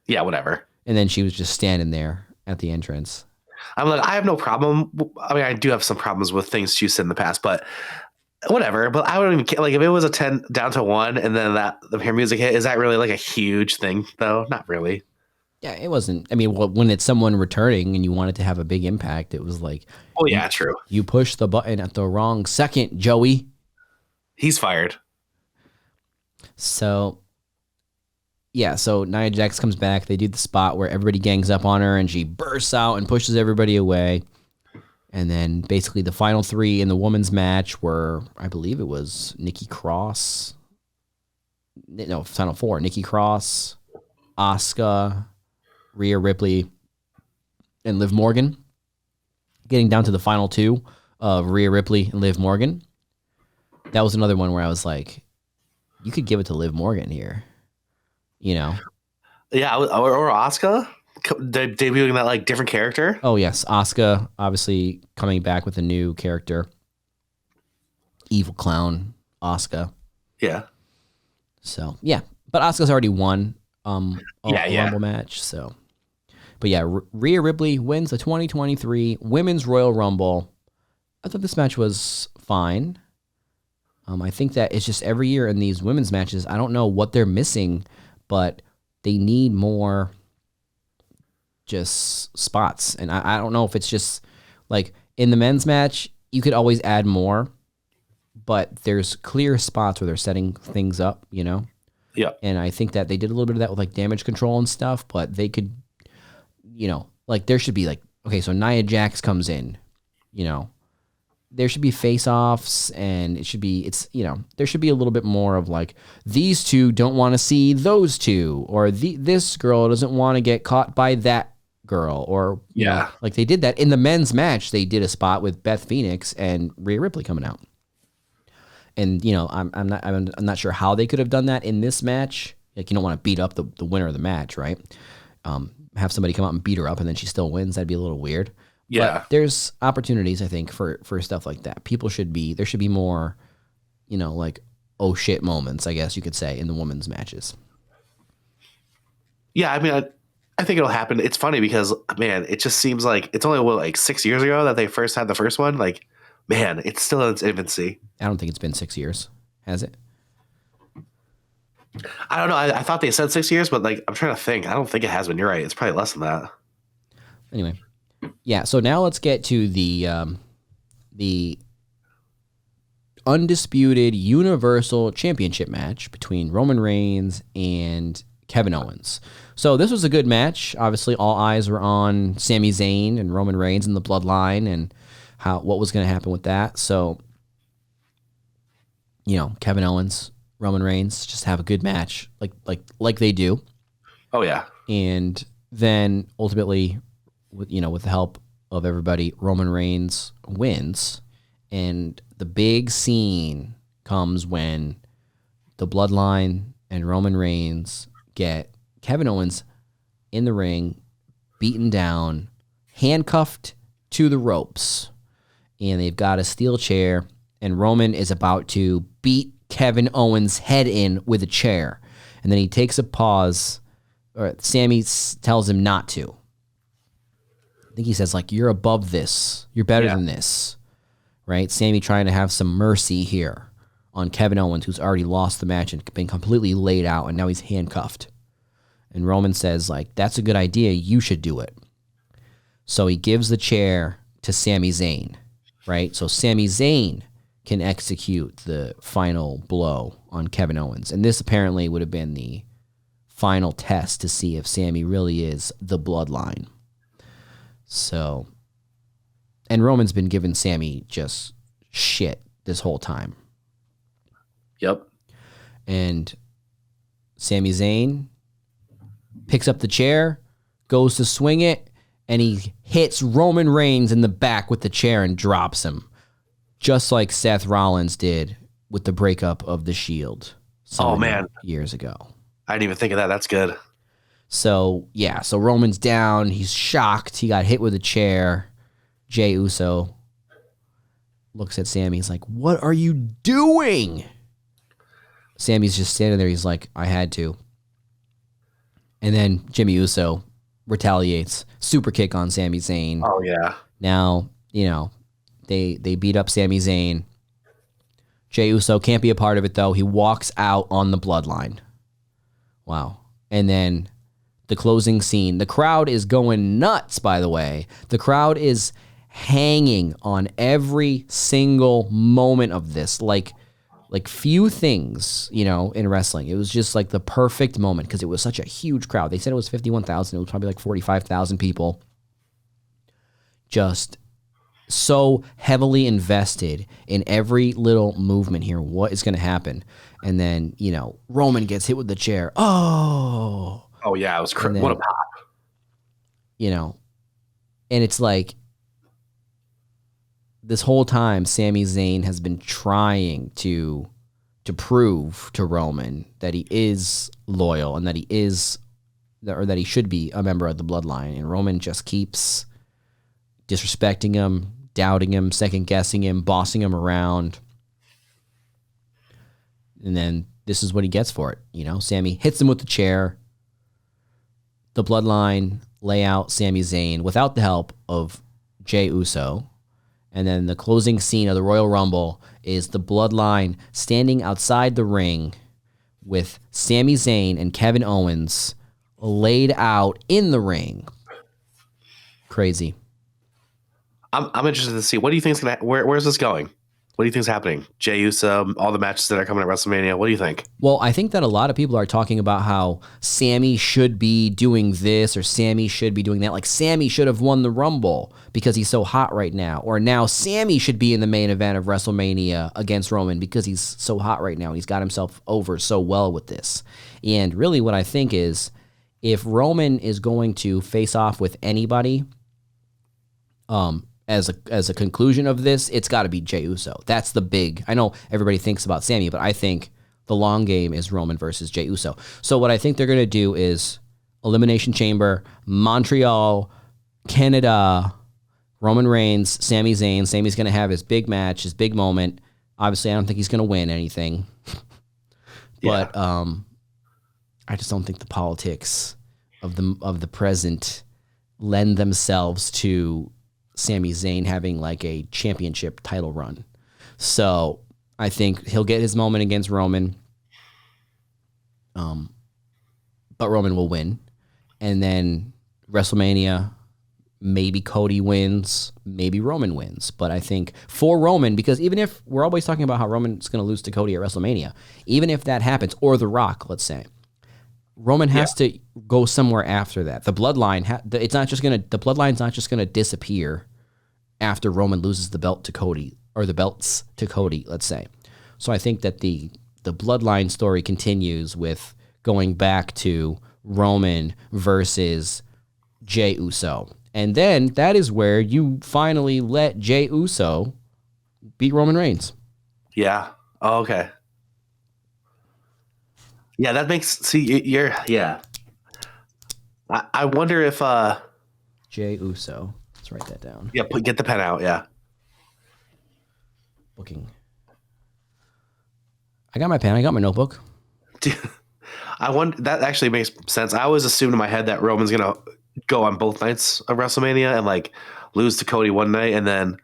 Yeah, whatever. And then she was just standing there at the entrance. I'm like, I have no problem. I mean, I do have some problems with things she said in the past, but whatever. But I wouldn't even care. Like, if it was a 10 down to 1 and then her music hit, is that really like a huge thing, though? Not really. Yeah, it wasn't. I mean, when it's someone returning and you want it to have a big impact, it was like, oh, yeah, true. You pushed the button at the wrong second, Joey. He's fired. So, yeah, so Nia Jax comes back. They do the spot where everybody gangs up on her and she bursts out and pushes everybody away. And then basically the final 3 in the women's match were, I believe it was Nikki Cross. No, final 4. Nikki Cross, Asuka, Rhea Ripley, and Liv Morgan. Getting down to the final 2 of Rhea Ripley and Liv Morgan. That was another one where I was like, you could give it to Liv Morgan here. You know? Yeah, or Asuka debuting that like different character. Oh, yes. Asuka obviously coming back with a new character. Evil Clown Asuka. Yeah. So, yeah. But Asuka's already won a Rumble match. So, but yeah, Rhea Ripley wins the 2023 Women's Royal Rumble. I thought this match was fine. I think that it's just every year in these women's matches, I don't know what they're missing, but they need more just spots. And I don't know if it's just like in the men's match, you could always add more, but there's clear spots where they're setting things up, you know? Yeah. And I think that they did a little bit of that with like damage control and stuff, but they could, you know, like there should be like, okay, so Nia Jax comes in, you know, there should be face-offs, and there should be a little bit more of like, these two don't want to see those two, or this girl doesn't want to get caught by that girl, or you Yeah. know, like they did that in the men's match. They did a spot with Beth Phoenix and Rhea Ripley coming out. And you know, I'm not sure how they could have done that in this match. Like, you don't want to beat up the winner of the match, right? Have somebody come out and beat her up and then she still wins. That'd be a little weird. Yeah. But there's opportunities, I think, for stuff like that. There should be more, you know, like, oh shit moments, I guess you could say, in the women's matches. Yeah, I mean, I think it'll happen. It's funny because, man, it just seems like it's only like 6 years ago that they first had the first one. Like, man, it's still in its infancy. I don't think it's been 6 years, has it? I don't know. I thought they said 6 years, but like, I'm trying to think. I don't think it has been. You're right. It's probably less than that. Anyway, yeah. So now let's get to the undisputed Universal Championship match between Roman Reigns and Kevin Owens. So this was a good match. Obviously, all eyes were on Sami Zayn and Roman Reigns and the Bloodline and what was going to happen with that. So, you know, Kevin Owens, Roman Reigns just have a good match, like they do. Oh yeah. And then ultimately, with the help of everybody, Roman Reigns wins. And the big scene comes when the Bloodline and Roman Reigns get Kevin Owens in the ring, beaten down, handcuffed to the ropes, and they've got a steel chair, and Roman is about to beat Kevin Owens' head in with a chair. And then he takes a pause, or Sammy tells him not to. I think he says, like, you're above this. You're better than this. Right? Sammy trying to have some mercy here on Kevin Owens, who's already lost the match and been completely laid out, and now he's handcuffed. And Roman says, like, that's a good idea. You should do it. So he gives the chair to Sami Zayn, right? So Sami Zayn can execute the final blow on Kevin Owens. And this apparently would have been the final test to see if Sammy really is the Bloodline. So, and Roman's been giving Sammy just shit this whole time. Yep. And Sami Zayn picks up the chair, goes to swing it, and he hits Roman Reigns in the back with the chair and drops him. Just like Seth Rollins did with the breakup of the Shield. Years ago. I didn't even think of that. That's good. So, yeah. So Roman's down. He's shocked. He got hit with a chair. Jey Uso looks at Sammy. He's like, what are you doing? Sammy's just standing there. He's like, I had to. And then Jimmy Uso retaliates. Super kick on Sami Zayn. Oh, yeah. Now, you know, they beat up Sami Zayn. Jey Uso can't be a part of it, though. He walks out on the Bloodline. Wow. And then the closing scene. The crowd is going nuts, by the way. The crowd is hanging on every single moment of this. Like few things, you know, in wrestling. It was just like the perfect moment because it was such a huge crowd. They said it was 51,000. It was probably like 45,000 people. Just so heavily invested in every little movement here. What is going to happen? And then, you know, Roman gets hit with the chair. Oh, yeah. It was then, what a pop. You know, and it's like this whole time, Sami Zayn has been trying to prove to Roman that he is loyal and that he is, or that he should be a member of the Bloodline. And Roman just keeps disrespecting him, doubting him, second-guessing him, bossing him around. And then this is what he gets for it. You know, Sammy hits him with the chair. The Bloodline lay out Sami Zayn without the help of Jey Uso. And then the closing scene of the Royal Rumble is the Bloodline standing outside the ring with Sami Zayn and Kevin Owens laid out in the ring. Crazy. I'm interested to see, what do you think is going to, where's this going? What do you think is happening? Jey Uso, all the matches that are coming at WrestleMania. What do you think? Well, I think that a lot of people are talking about how Sammy should be doing this or Sammy should be doing that. Like, Sammy should have won the Rumble because he's so hot right now. Or now Sammy should be in the main event of WrestleMania against Roman because he's so hot right now and he's got himself over so well with this. And really what I think is if Roman is going to face off with anybody, as a conclusion of this, it's got to be Jey Uso. That's the big. I know everybody thinks about Sami, but I think the long game is Roman versus Jey Uso. So what I think they're going to do is Elimination Chamber, Montreal, Canada, Roman Reigns, Sami Zayn. Sami's going to have his big match, his big moment. Obviously, I don't think he's going to win anything. But I just don't think the politics of the present lend themselves to Sami Zayn having like a championship title run. So I think he'll get his moment against Roman. But Roman will win. And then WrestleMania, maybe Cody wins, maybe Roman wins. But I think for Roman, because even if we're always talking about how Roman's going to lose to Cody at WrestleMania, even if that happens, or The Rock, let's say, Roman has to go somewhere after that. The bloodline, the bloodline's not just going to disappear after Roman loses the belt to Cody, or the belts to Cody, let's say. So I think that the bloodline story continues with going back to Roman versus Jey Uso. And then that is where you finally let Jey Uso beat Roman Reigns. Yeah. Oh, okay. Yeah, that makes I wonder if Jey Uso. Let's write that down. Yeah, get the pen out. Yeah. Booking. I got my pen. I got my notebook. I wonder, that actually makes sense. I always assumed in my head that Roman's gonna go on both nights of WrestleMania and like lose to Cody one night and then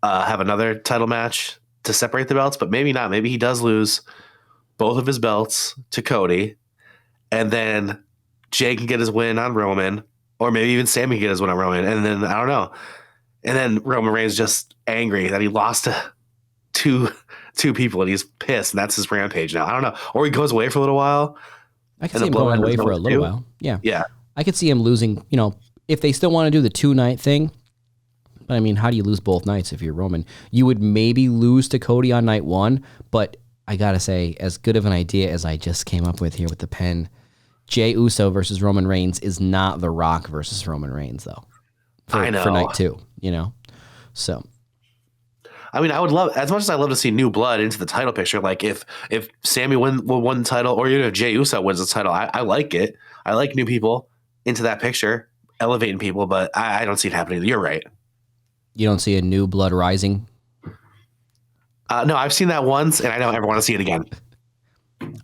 have another title match to separate the belts, but maybe not. Maybe he does lose both of his belts to Cody, and then Jey can get his win on Roman, or maybe even Sami can get his win on Roman, and then I don't know. And then Roman Reigns just angry that he lost to two people and he's pissed, and that's his rampage now. I don't know. Or he goes away for a little while. I could see him going away for a little while. Yeah. Yeah. I could see him losing, if they still want to do the 2-night thing. But I mean, how do you lose both nights if you're Roman? You would maybe lose to Cody on night 1, but I got to say, as good of an idea as I just came up with here with the pen, Jey Uso versus Roman Reigns is not The Rock versus Roman Reigns, though. I know. For night 2, So. I mean, I would love, as much as I love to see new blood into the title picture, like if Sami won the title, or even if Jey Uso wins the title, I like it. I like new people into that picture, elevating people, but I don't see it happening. You're right. You don't see a new blood rising? No, I've seen that once, and I don't ever want to see it again.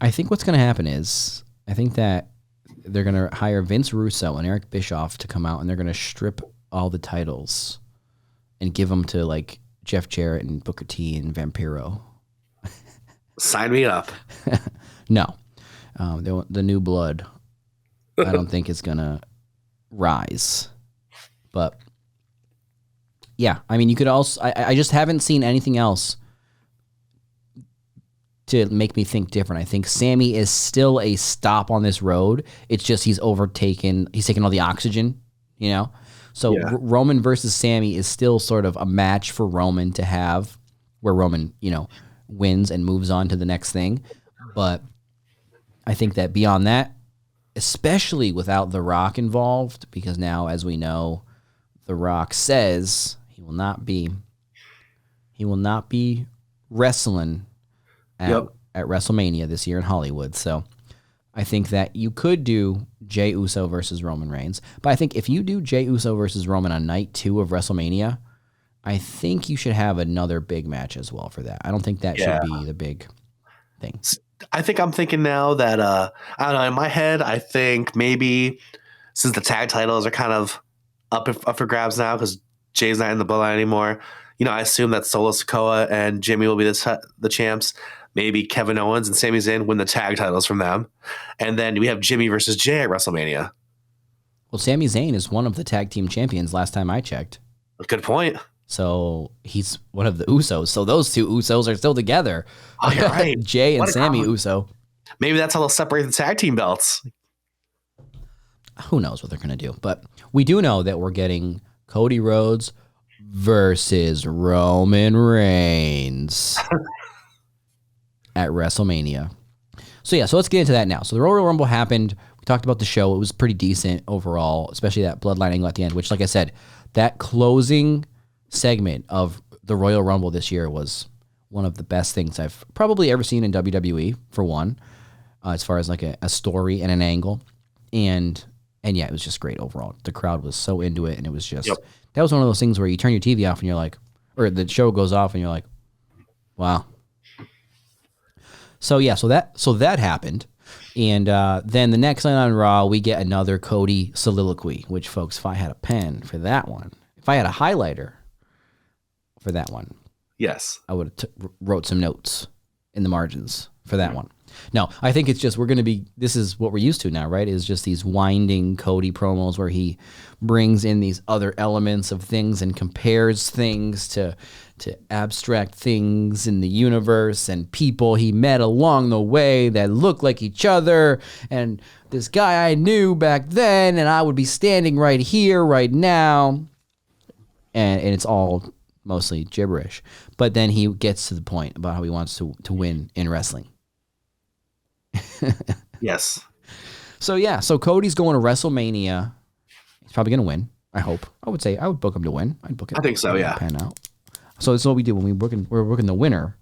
I think what's going to happen is, I think that they're going to hire Vince Russo and Eric Bischoff to come out, and they're going to strip all the titles and give them to like Jeff Jarrett and Booker T and Vampiro. Sign me up. No, the new blood, I don't think is going to rise. But yeah, I mean, you could also, I just haven't seen anything else to make me think different. I think Sami is still a stop on this road. It's just he's taking all the oxygen, So Yeah. Roman versus Sami is still sort of a match for Roman to have, where Roman, wins and moves on to the next thing. But I think that beyond that, especially without The Rock involved, because now, as we know, The Rock says he will not be wrestling at WrestleMania this year in Hollywood. So I think that you could do Jey Uso versus Roman Reigns. But I think if you do Jey Uso versus Roman on night 2 of WrestleMania, I think you should have another big match as well for that. I don't think that should be the big thing. I think I'm thinking now that, I don't know, in my head, I think maybe since the tag titles are kind of up for grabs now because Jay's not in the bloodline anymore, I assume that Solo Sikoa and Jimmy will be the champs. Maybe Kevin Owens and Sami Zayn win the tag titles from them. And then we have Jimmy versus Jay at WrestleMania. Well, Sami Zayn is one of the tag team champions last time I checked. Good point. So he's one of the Usos. So those two Usos are still together. Oh, you're right. Jay and Sami Uso. Maybe that's how they'll separate the tag team belts. Who knows what they're going to do. But we do know that we're getting Cody Rhodes versus Roman Reigns at WrestleMania. So let's get into that now. So the Royal Rumble happened. We talked about the show. It was pretty decent overall, especially that Bloodline angle at the end, which, like I said, that closing segment of the Royal Rumble this year was one of the best things I've probably ever seen in WWE, for one, as far as like a story and an angle. And yeah, it was just great overall. The crowd was so into it, and it was just, that was one of those things where you turn your TV off and you're like, or the show goes off and you're like, wow. So yeah, so that happened. And then the next night on Raw, we get another Cody soliloquy, which, folks, if I had a pen for that one, if I had a highlighter for that one, yes, I would have wrote some notes in the margins for that one. No, I think it's just, this is what we're used to now, right? Is just these winding Cody promos where he brings in these other elements of things and compares things to abstract things in the universe and people he met along the way that look like each other. And this guy I knew back then, and I would be standing right here, right now. And it's all mostly gibberish. But then he gets to the point about how he wants to win in wrestling. Yes. So yeah, so Cody's going to WrestleMania. He's probably going to win, I hope. I would book him to win. I'd book it. I think so, yeah. Pan out. So that's what we do when we're booking the winner.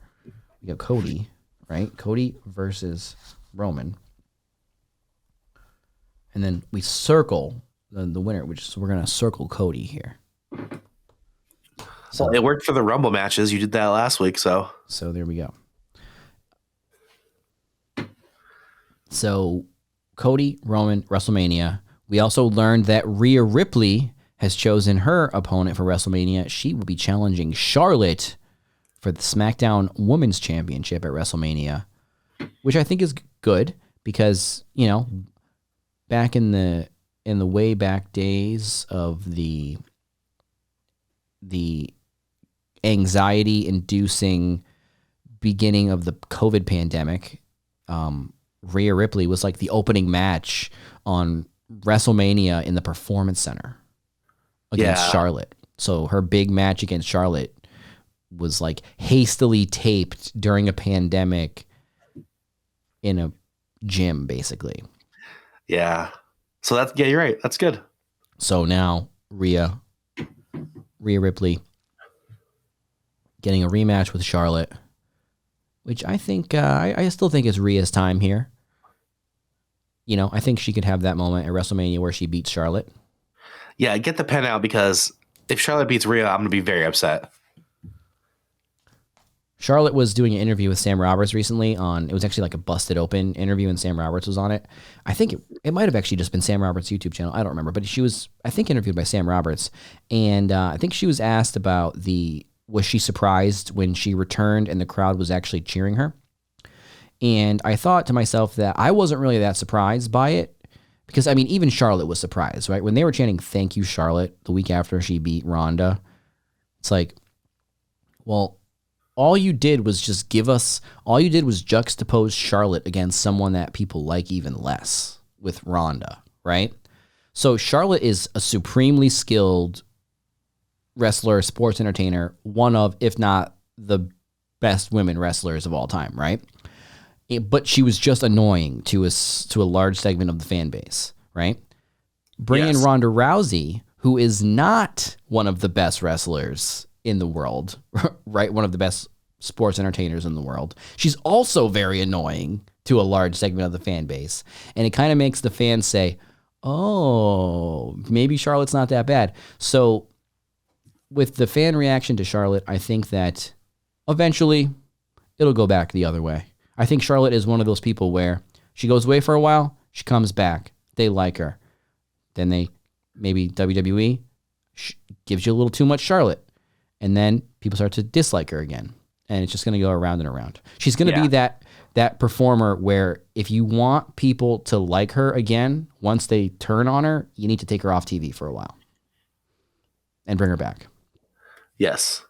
We got Cody, right? Cody versus Roman. And then we circle the winner, so we're going to circle Cody here. So it worked for the Rumble matches. You did that last week, so there we go. So Cody, Roman, WrestleMania. We also learned that Rhea Ripley has chosen her opponent for WrestleMania. She will be challenging Charlotte for the SmackDown Women's Championship at WrestleMania, which I think is good because, back in the way back days of the anxiety-inducing beginning of the COVID pandemic, Rhea Ripley was like the opening match on WrestleMania in the Performance Center against Charlotte. So her big match against Charlotte was like hastily taped during a pandemic in a gym, basically. Yeah. So you're right. That's good. So now Rhea Ripley getting a rematch with Charlotte, which I think, I still think it's Rhea's time here. I think she could have that moment at WrestleMania where she beats Charlotte. Yeah, get the pen out because if Charlotte beats Rhea, I'm going to be very upset. Charlotte was doing an interview with Sam Roberts recently it was actually like a busted open interview and Sam Roberts was on it. I think it might have actually just been Sam Roberts' YouTube channel. I don't remember, but she was, I think, interviewed by Sam Roberts. And I think she was asked about was she surprised when she returned and the crowd was actually cheering her? And I thought to myself that I wasn't really that surprised by it because, I mean, even Charlotte was surprised, right? When they were chanting, "Thank you, Charlotte," the week after she beat Ronda, it's like, well, all you did was juxtapose Charlotte against someone that people like even less with Ronda, right? So Charlotte is a supremely skilled wrestler, sports entertainer, one of, if not the best women wrestlers of all time, right? But she was just annoying to a large segment of the fan base, right? Bring in Ronda Rousey, who is not one of the best wrestlers in the world, right? One of the best sports entertainers in the world. She's also very annoying to a large segment of the fan base. And it kind of makes the fans say, oh, maybe Charlotte's not that bad. So with the fan reaction to Charlotte, I think that eventually it'll go back the other way. I think Charlotte is one of those people where she goes away for a while, she comes back, they like her. Then maybe WWE gives you a little too much Charlotte. And then people start to dislike her again. And it's just going to go around and around. She's going to be that performer where if you want people to like her again, once they turn on her, you need to take her off TV for a while and bring her back. Yes.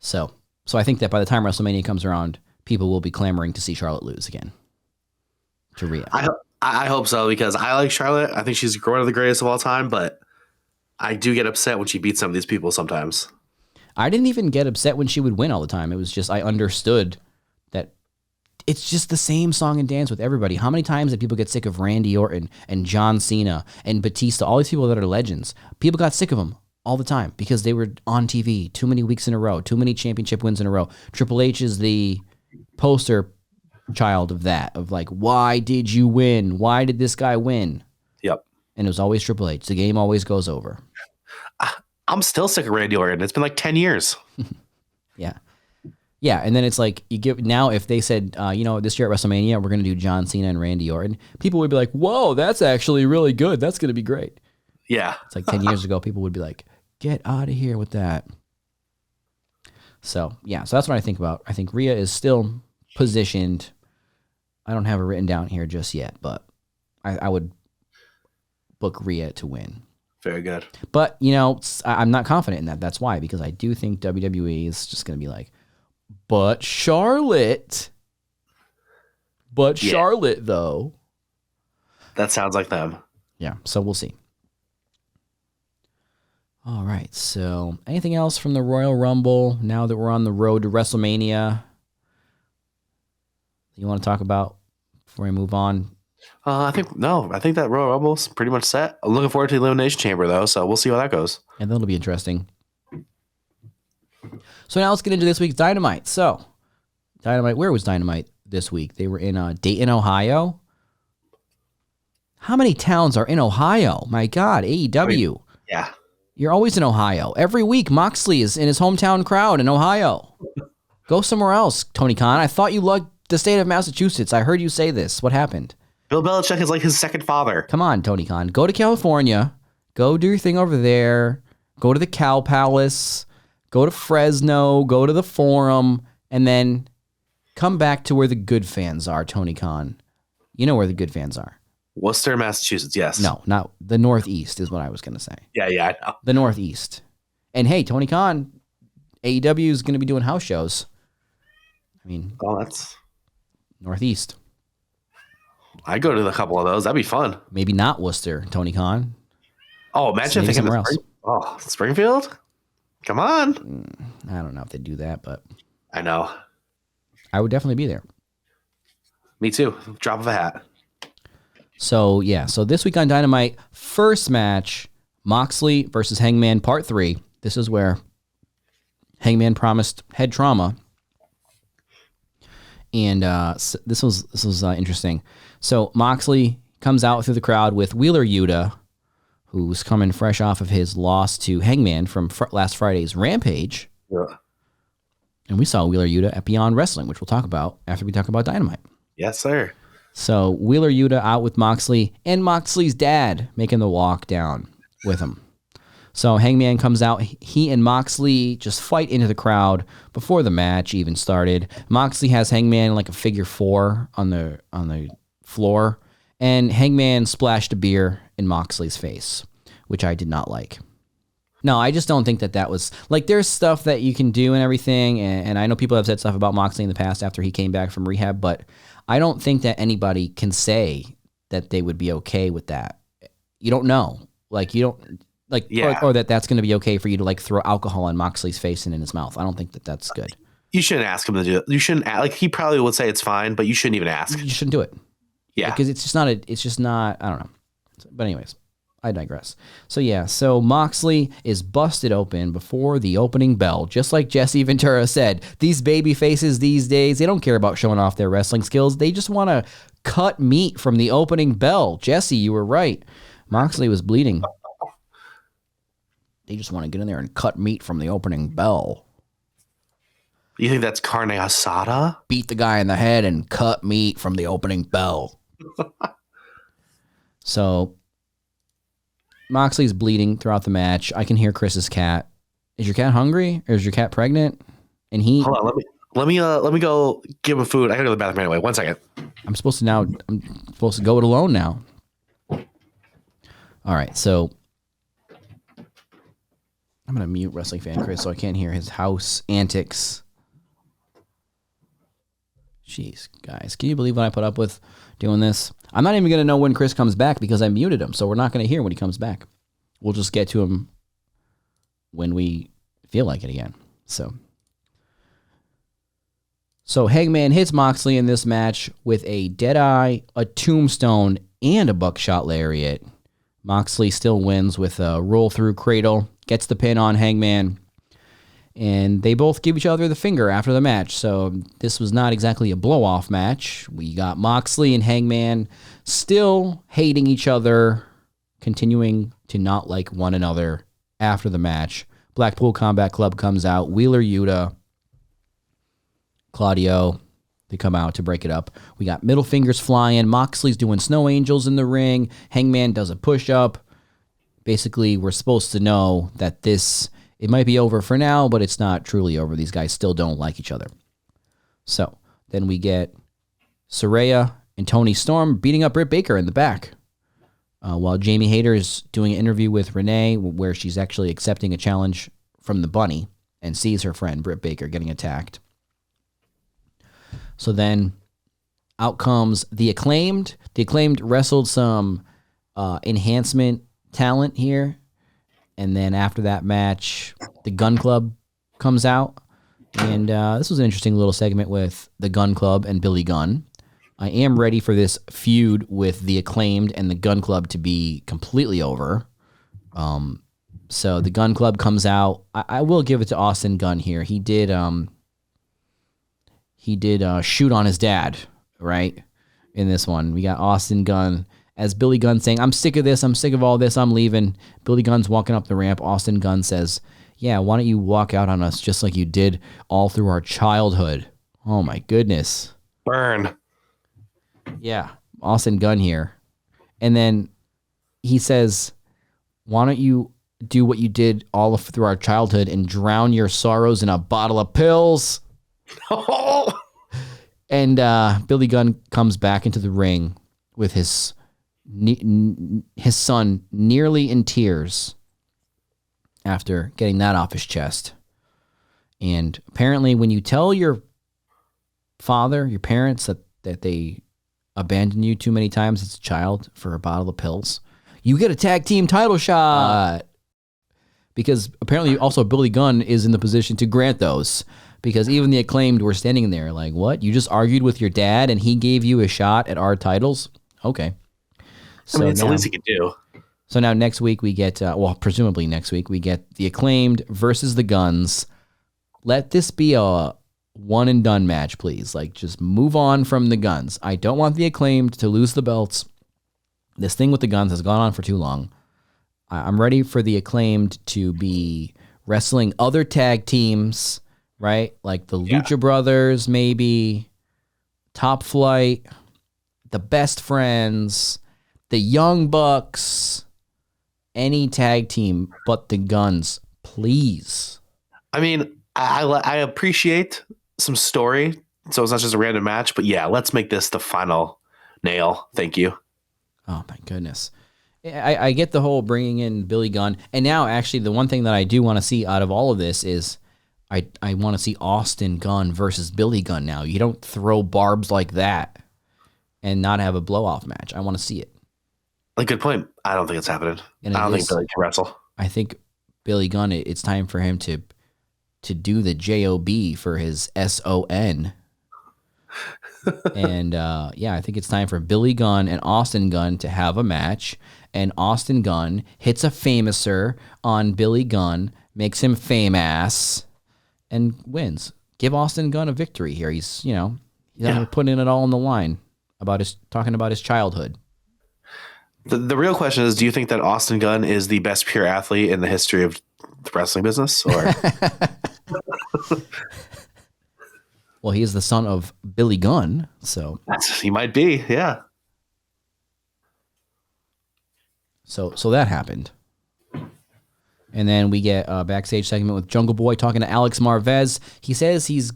So I think that by the time WrestleMania comes around, people will be clamoring to see Charlotte lose again to Rhea. I hope so because I like Charlotte. I think she's one of the greatest of all time, but I do get upset when she beats some of these people sometimes. I didn't even get upset when she would win all the time. It was just I understood that it's just the same song and dance with everybody. How many times did people get sick of Randy Orton and John Cena and Batista, all these people that are legends? People got sick of them all the time because they were on TV too many weeks in a row, too many championship wins in a row. Triple H is the poster child of that, of like, why did you win? Why did this guy win? Yep. And it was always Triple H. The game always goes over. I'm still sick of Randy Orton. It's been like 10 years. Yeah. Yeah, and then it's like you give now if they said, this year at WrestleMania we're going to do John Cena and Randy Orton, people would be like, "Whoa, that's actually really good. That's going to be great." Yeah, it's like 10 years ago, people would be like, "Get out of here with that." So that's what I think about. I think Rhea is still positioned. I don't have it written down here just yet, but I would book Rhea to win. Very good. But I'm not confident in that. That's why, because I do think WWE is just going to be like, But Charlotte, though. That sounds like them. Yeah, so we'll see. All right, so anything else from the Royal Rumble now that we're on the road to WrestleMania you want to talk about before we move on? I think that Royal Rumble's pretty much set. I'm looking forward to the Elimination Chamber, though, so we'll see how that goes. And that'll be interesting. So now let's get into this week's Dynamite. So, Dynamite, where was Dynamite this week? They were in Dayton, Ohio. How many towns are in Ohio? My God, AEW. Yeah. You're always in Ohio. Every week, Moxley is in his hometown crowd in Ohio. Go somewhere else, Tony Khan. I thought you loved the state of Massachusetts. I heard you say this. What happened? Bill Belichick is like his second father. Come on, Tony Khan. Go to California. Go do your thing over there. Go to the Cow Palace. Go to Fresno. Go to the Forum. And then come back to where the good fans are, Tony Khan. You know where the good fans are. Worcester, Massachusetts, yes. No, not the Northeast is what I was going to say. Yeah, I know. The Northeast. And hey, Tony Khan, AEW is going to be doing house shows. I mean, that's Northeast. I go to a couple of those. That'd be fun. Maybe not Worcester, Tony Khan. Oh, imagine thinking somewhere else. Springfield? Come on. I don't know if they do that, but I know. I would definitely be there. Me too. Drop of a hat. So this week on Dynamite, first match, Moxley versus Hangman Part 3. This is where Hangman promised head trauma. And this was interesting. So Moxley comes out through the crowd with Wheeler Yuta, who's coming fresh off of his loss to Hangman from last Friday's Rampage. Yeah. And we saw Wheeler Yuta at Beyond Wrestling, which we'll talk about after we talk about Dynamite. Yes, sir. So Wheeler Yuta out with Moxley and Moxley's dad making the walk down with him. So Hangman comes out. He and Moxley just fight into the crowd before the match even started. Moxley has Hangman like a figure 4 on the floor, and Hangman splashed a beer in Moxley's face, which I did not like. No, I just don't think that was like, there's stuff that you can do and everything. And I know people have said stuff about Moxley in the past after he came back from rehab, but I don't think that anybody can say that they would be okay with that. You don't know. Like, you don't like, yeah. or that's going to be okay for you to like throw alcohol in Moxley's face and in his mouth. I don't think that that's good. You shouldn't ask him to do it. You shouldn't like, he probably would say it's fine, but you shouldn't even ask. You shouldn't do it. Yeah. Because it's just not, I don't know. But anyways, I digress. So Moxley is busted open before the opening bell. Just like Jesse Ventura said, these baby faces these days, they don't care about showing off their wrestling skills. They just want to cut meat from the opening bell. Jesse, you were right. Moxley was bleeding. They just want to get in there and cut meat from the opening bell. You think that's carne asada? Beat the guy in the head and cut meat from the opening bell. So Moxley's bleeding throughout the match. I can hear Chris's cat. Is your cat hungry or is your cat pregnant? And he hold on, let me go give him food. I gotta go to the bathroom anyway. 1 second. I'm supposed to go it alone now. All right, so I'm gonna mute Wrestling Fan Chris so I can't hear his house antics. Jeez, guys, can you believe what I put up with doing this? I'm not even going to know when Chris comes back because I muted him, so we're not going to hear when he comes back. We'll just get to him when we feel like it again. So So Hangman hits Moxley in this match with a Deadeye, a Tombstone, and a Buckshot Lariat. Moxley still wins with a roll-through cradle, gets the pin on Hangman, and they both give each other the finger after the match. So this was not exactly a blow-off match. We got Moxley and Hangman still hating each other, continuing to not like one another after the match. Blackpool Combat Club comes out. Wheeler Yuta, Claudio, they come out to break it up. We got middle fingers flying. Moxley's doing snow angels in the ring. Hangman does a push-up. Basically, we're supposed to know that it might be over for now, but it's not truly over. These guys still don't like each other. So then we get Saraya and Tony Storm beating up Britt Baker in the back. While Jamie Hayter is doing an interview with Renee where she's actually accepting a challenge from the Bunny and sees her friend Britt Baker getting attacked. So then out comes The Acclaimed. The Acclaimed wrestled some enhancement talent here. And then after that match, the Gun Club comes out. And this was an interesting little segment with the Gun Club and Billy Gunn. I am ready for this feud with The Acclaimed and the Gun Club to be completely over. So the Gun Club comes out. I will give it to Austin Gunn here. He did shoot on his dad, right? In this one, we got Austin Gunn as Billy Gunn saying, "I'm sick of this. I'm sick of all this. I'm leaving." Billy Gunn's walking up the ramp. Austin Gunn says, "Yeah, why don't you walk out on us just like you did all through our childhood?" Oh my goodness. Burn. Yeah, Austin Gunn here. And then he says, "Why don't you do what you did all through our childhood and drown your sorrows in a bottle of pills?" And Billy Gunn comes back into the ring with his son nearly in tears after getting that off his chest. And apparently when you tell your father, your parents, that they abandoned you too many times as a child for a bottle of pills, you get a tag team title shot. Because apparently also Billy Gunn is in the position to grant those. Because even the Acclaimed were standing there like, what? You just argued with your dad and he gave you a shot at our titles? Okay. So it's the least he could do. So now next week we get, presumably next week, we get the Acclaimed versus the Guns. Let this be a one and done match, please. Like, just move on from the Guns. I don't want the Acclaimed to lose the belts. This thing with the Guns has gone on for too long. I'm ready for the Acclaimed to be wrestling other tag teams, right? Like the Lucha Brothers, maybe, Top Flight, the Best Friends, the Young Bucks, any tag team but the Guns, please. I mean, I appreciate some story, so it's not just a random match, but yeah, let's make this the final nail. Thank you. Oh my goodness. I get the whole bringing in Billy Gunn. And now actually the one thing that I do want to see out of all of this is I want to see Austin Gunn versus Billy Gunn now. You don't throw barbs like that and not have a blow-off match. I want to see it. A good point. I don't think it's happening. I don't think Billy can wrestle. I think Billy Gunn, it's time for him to do the JOB for his SON. And I think it's time for Billy Gunn and Austin Gunn to have a match. And Austin Gunn hits a famouser on Billy Gunn, makes him famous, and wins. Give Austin Gunn a victory here. He's putting it all on the line talking about his childhood. The real question is, do you think that Austin Gunn is the best pure athlete in the history of the wrestling business? Or well, he is the son of Billy Gunn, so he might be, yeah. So that happened. And then we get a backstage segment with Jungle Boy talking to Alex Marvez. He says he's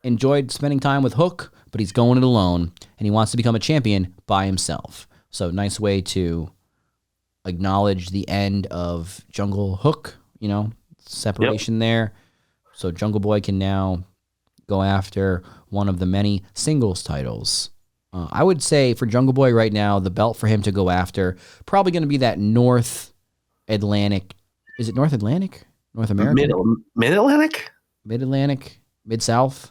enjoyed spending time with Hook, but he's going it alone, and he wants to become a champion by himself. So nice way to acknowledge the end of Jungle Hook, separation there. So Jungle Boy can now go after one of the many singles titles. I would say for Jungle Boy right now, the belt for him to go after, probably going to be that North Atlantic. Is it North Atlantic? North America? Mid-Atlantic? Mid-Atlantic? Mid-South?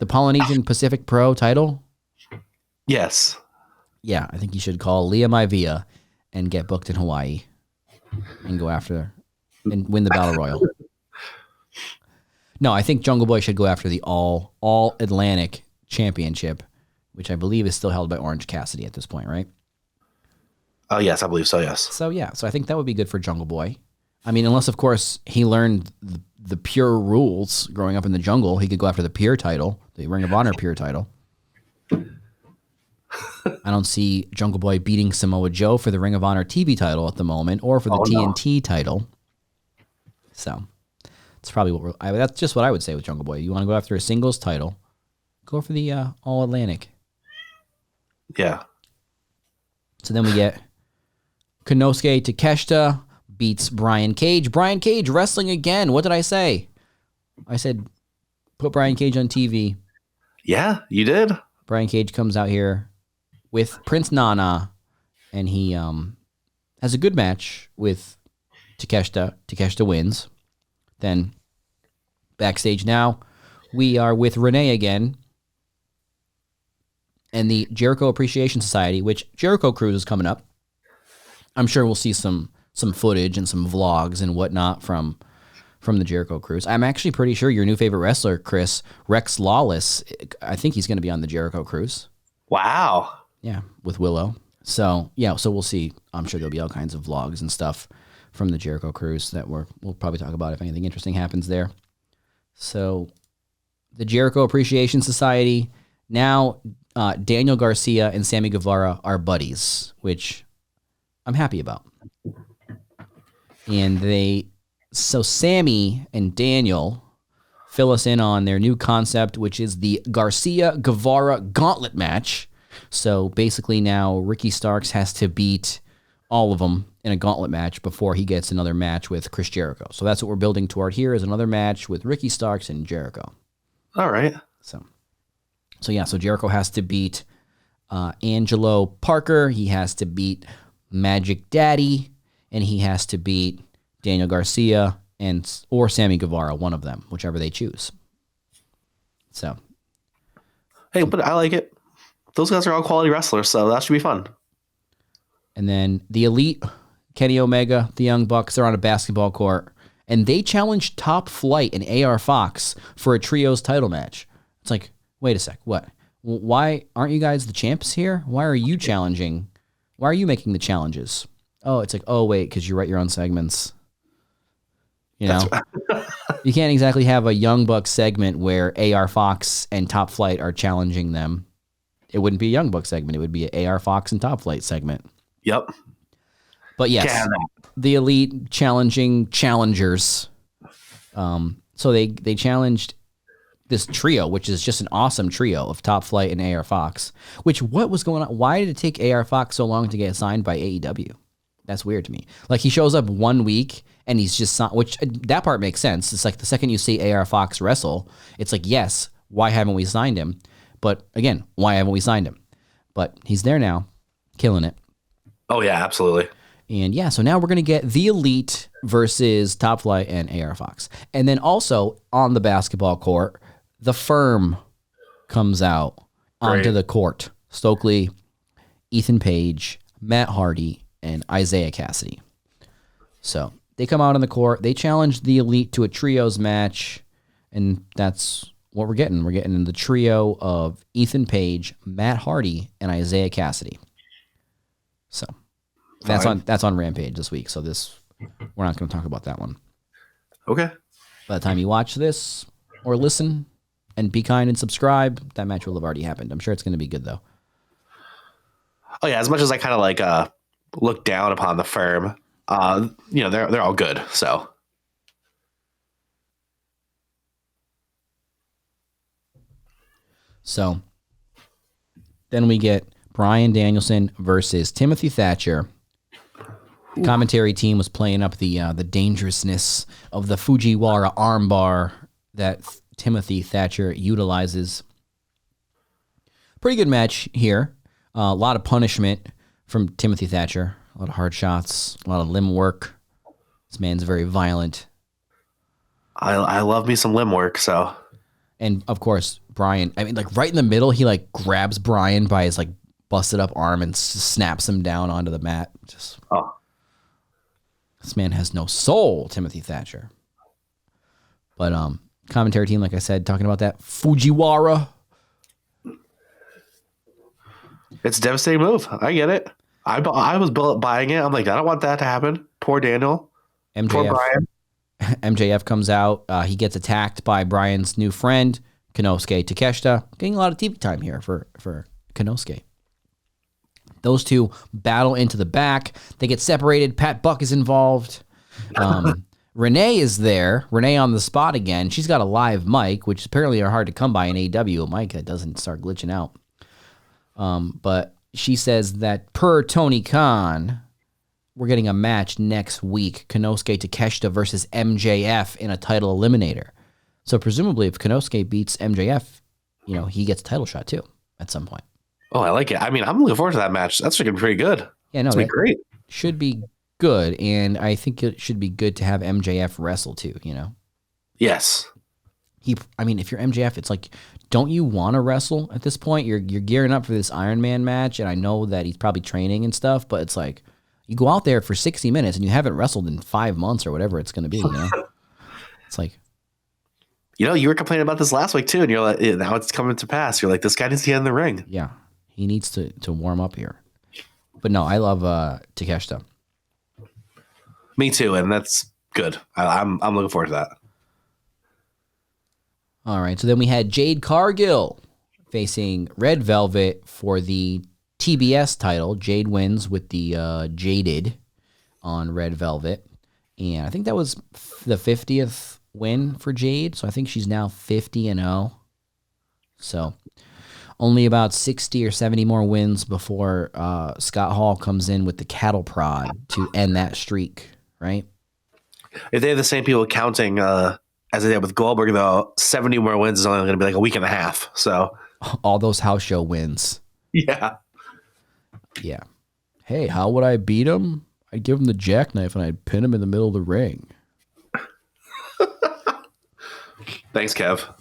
the Polynesian Pacific Pro title. Yes. Yeah, I think you should call Leah Maivia and get booked in Hawaii and go after and win the Battle Royal. No, I think Jungle Boy should go after the All Atlantic Championship, which I believe is still held by Orange Cassidy at this point, right? Oh, yes, I believe so, yes. So I think that would be good for Jungle Boy. I mean, unless, of course, he learned the pure rules growing up in the jungle, he could go after the Pure title, the Ring of Honor Pure title. I don't see Jungle Boy beating Samoa Joe for the Ring of Honor TV title at the moment, or for the TNT title. So it's probably that's just what I would say with Jungle Boy. You want to go after a singles title, go for the All Atlantic. Yeah. So then we get Konosuke Takeshita beats Brian Cage. Brian Cage wrestling again. What did I say? I said put Brian Cage on TV. Yeah, you did. Brian Cage comes out here with Prince Nana, and he has a good match with Takeshita. Takeshita wins. Then backstage now, we are with Renee again and the Jericho Appreciation Society, which Jericho Cruise is coming up. I'm sure we'll see some footage and some vlogs and whatnot from the Jericho Cruise. I'm actually pretty sure your new favorite wrestler, Chris, Rex Lawless, I think he's going to be on the Jericho Cruise. Wow. Yeah, with Willow. So we'll see. I'm sure there'll be all kinds of vlogs and stuff from the Jericho Cruise that we'll probably talk about if anything interesting happens there. So the Jericho Appreciation Society, now Daniel Garcia and Sammy Guevara are buddies, which I'm happy about. And so Sammy and Daniel fill us in on their new concept, which is the Garcia-Guevara Gauntlet match. So basically now Ricky Starks has to beat all of them in a gauntlet match before he gets another match with Chris Jericho. So that's what we're building toward here, is another match with Ricky Starks and Jericho. All right. So Jericho has to beat Angelo Parker. He has to beat Magic Daddy, and he has to beat Daniel Garcia or Sammy Guevara, one of them, whichever they choose. So, hey, but I like it. Those guys are all quality wrestlers, so that should be fun. And then the Elite, Kenny Omega, the Young Bucks, they're on a basketball court, and they challenge Top Flight and AR Fox for a trios title match. It's like, wait a sec, what? Why aren't you guys the champs here? Why are you challenging? Why are you making the challenges? Oh, it's like, oh, wait, because you write your own segments. You know, you can't exactly have a Young Bucks segment where AR Fox and Top Flight are challenging them. It wouldn't be a Young Bucks segment. It would be an AR Fox and Top Flight segment. Yep. But yes, the Elite challenging challengers. So they challenged this trio, which is just an awesome trio of Top Flight and AR Fox. What was going on? Why did it take AR Fox so long to get signed by AEW? That's weird to me. Like, he shows up 1 week and he's just which that part makes sense. It's like the second you see AR Fox wrestle, it's like, yes, why haven't we signed him? But again, why haven't we signed him? But he's there now, killing it. Oh yeah, absolutely. And yeah, so now we're going to get the Elite versus Top Flight and AR Fox. And then also on the basketball court, the Firm comes out onto the court. Stokely, Ethan Page, Matt Hardy, and Isaiah Cassidy. So they come out on the court. They challenge the Elite to a trios match, and that's what we're getting. We're getting the trio of Ethan Page, Matt Hardy, and Isaiah Cassidy. So that's on Rampage this week. So we're not going to talk about that one. Okay. By the time you watch this or listen and be kind and subscribe, that match will have already happened. I'm sure it's going to be good though. Oh yeah, as much as I kind of like look down upon the Firm, they're all good. So then we get Bryan Danielson versus Timothy Thatcher. The commentary team was playing up the dangerousness of the Fujiwara armbar that Timothy Thatcher utilizes. Pretty good match here. A lot of punishment from Timothy Thatcher. A lot of hard shots, a lot of limb work. This man's very violent. I love me some limb work. So, and of course, Brian, I mean, like right in the middle, he like grabs Brian by his like busted up arm and snaps him down onto the mat. Just This man has no soul, Timothy Thatcher. But commentary team, like I said, talking about that Fujiwara. It's a devastating move. I get it. I was buying it. I'm like, I don't want that to happen. Poor Daniel. Poor Brian. MJF comes out. He gets attacked by Brian's new friend, Konosuke Takeshita. Getting a lot of TV time here for Konosuke. Those two battle into the back. They get separated. Pat Buck is involved. Renee is there. Renee on the spot again. She's got a live mic, which apparently are hard to come by in AEW. A mic that doesn't start glitching out. But she says that per Tony Khan, we're getting a match next week. Konosuke Takeshita versus MJF in a title eliminator. So presumably if Konosuke beats MJF, he gets a title shot too at some point. Oh, I like it. I mean, I'm looking forward to that match. That's going to be pretty good. Yeah, no, it's going to be great. Should be good, and I think it should be good to have MJF wrestle too, Yes. If you're MJF, it's like, don't you want to wrestle at this point? You're gearing up for this Iron Man match, and I know that he's probably training and stuff, but it's like, you go out there for 60 minutes, and you haven't wrestled in 5 months or whatever it's going to be, It's like... you were complaining about this last week, too, and you're like, now it's coming to pass. You're like, this guy needs to get in the ring. Yeah. He needs to warm up here. But no, I love Takeshita. Me too, and that's good. I'm looking forward to that. All right, so then we had Jade Cargill facing Red Velvet for the TBS title. Jade wins with the Jaded on Red Velvet. And I think that was the 50th win for Jade, so I think she's now 50-0. So... only about 60 or 70 more wins before Scott Hall comes in with the cattle prod to end that streak, right? If they have the same people counting as they did with Goldberg, though, 70 more wins is only going to be like a week and a half. So all those house show wins. Yeah. Yeah. Hey, how would I beat him? I'd give him the jackknife and I'd pin him in the middle of the ring. Thanks, Kev.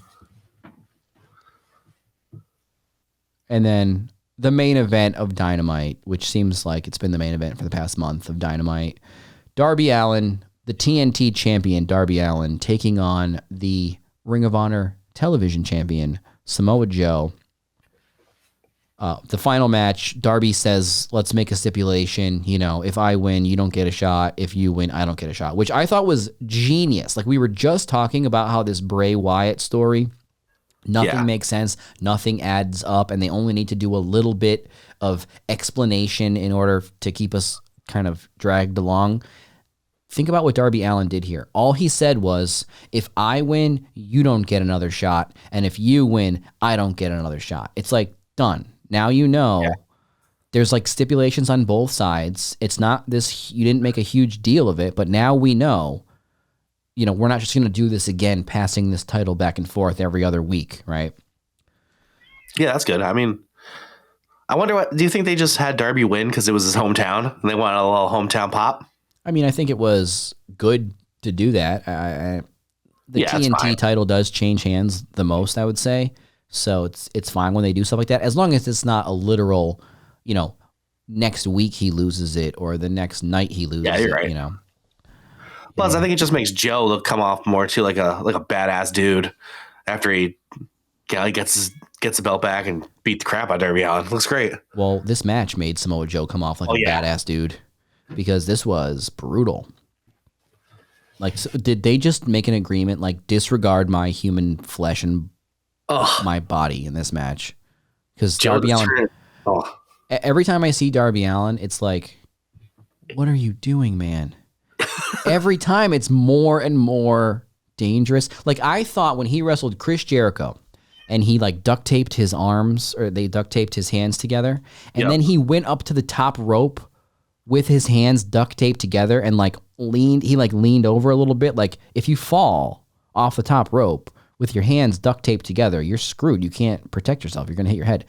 And then the main event of Dynamite, which seems like it's been the main event for the past month of Dynamite. Darby Allin, the TNT champion, Darby Allin, taking on the Ring of Honor television champion, Samoa Joe. The final match, Darby says, let's make a stipulation. If I win, you don't get a shot. If you win, I don't get a shot, which I thought was genius. Like we were just talking about how this Bray Wyatt story... nothing makes sense. Nothing adds up, and they only need to do a little bit of explanation in order to keep us kind of dragged along. Think about what Darby Allin did here. All he said was, if I win, you don't get another shot, and if you win, I don't get another shot. It's like, done. Now there's like stipulations on both sides. It's not this, you didn't make a huge deal of it, but now we know. We're not just going to do this again, passing this title back and forth every other week, right? Yeah, that's good. I mean, I wonder do you think they just had Darby win because it was his hometown and they wanted a little hometown pop? I mean, I think it was good to do that. The TNT title does change hands the most, I would say. So it's fine when they do stuff like that, as long as it's not a literal, next week he loses it or the next night he loses it, right. Plus, I think it just makes Joe look come off more too like a badass dude after he gets the belt back and beat the crap out of Darby Allin. Looks great. Well, this match made Samoa Joe come off like a badass dude because this was brutal. Like, so did they just make an agreement like disregard my human flesh and my body in this match? Because Darby Allin. Every time I see Darby Allin, it's like, what are you doing, man? Every time it's more and more dangerous. Like I thought when he wrestled Chris Jericho and he like duct taped his arms or they duct taped his hands together and then he went up to the top rope with his hands duct taped together and leaned over a little bit. Like if you fall off the top rope with your hands duct taped together, you're screwed. You can't protect yourself. You're going to hit your head.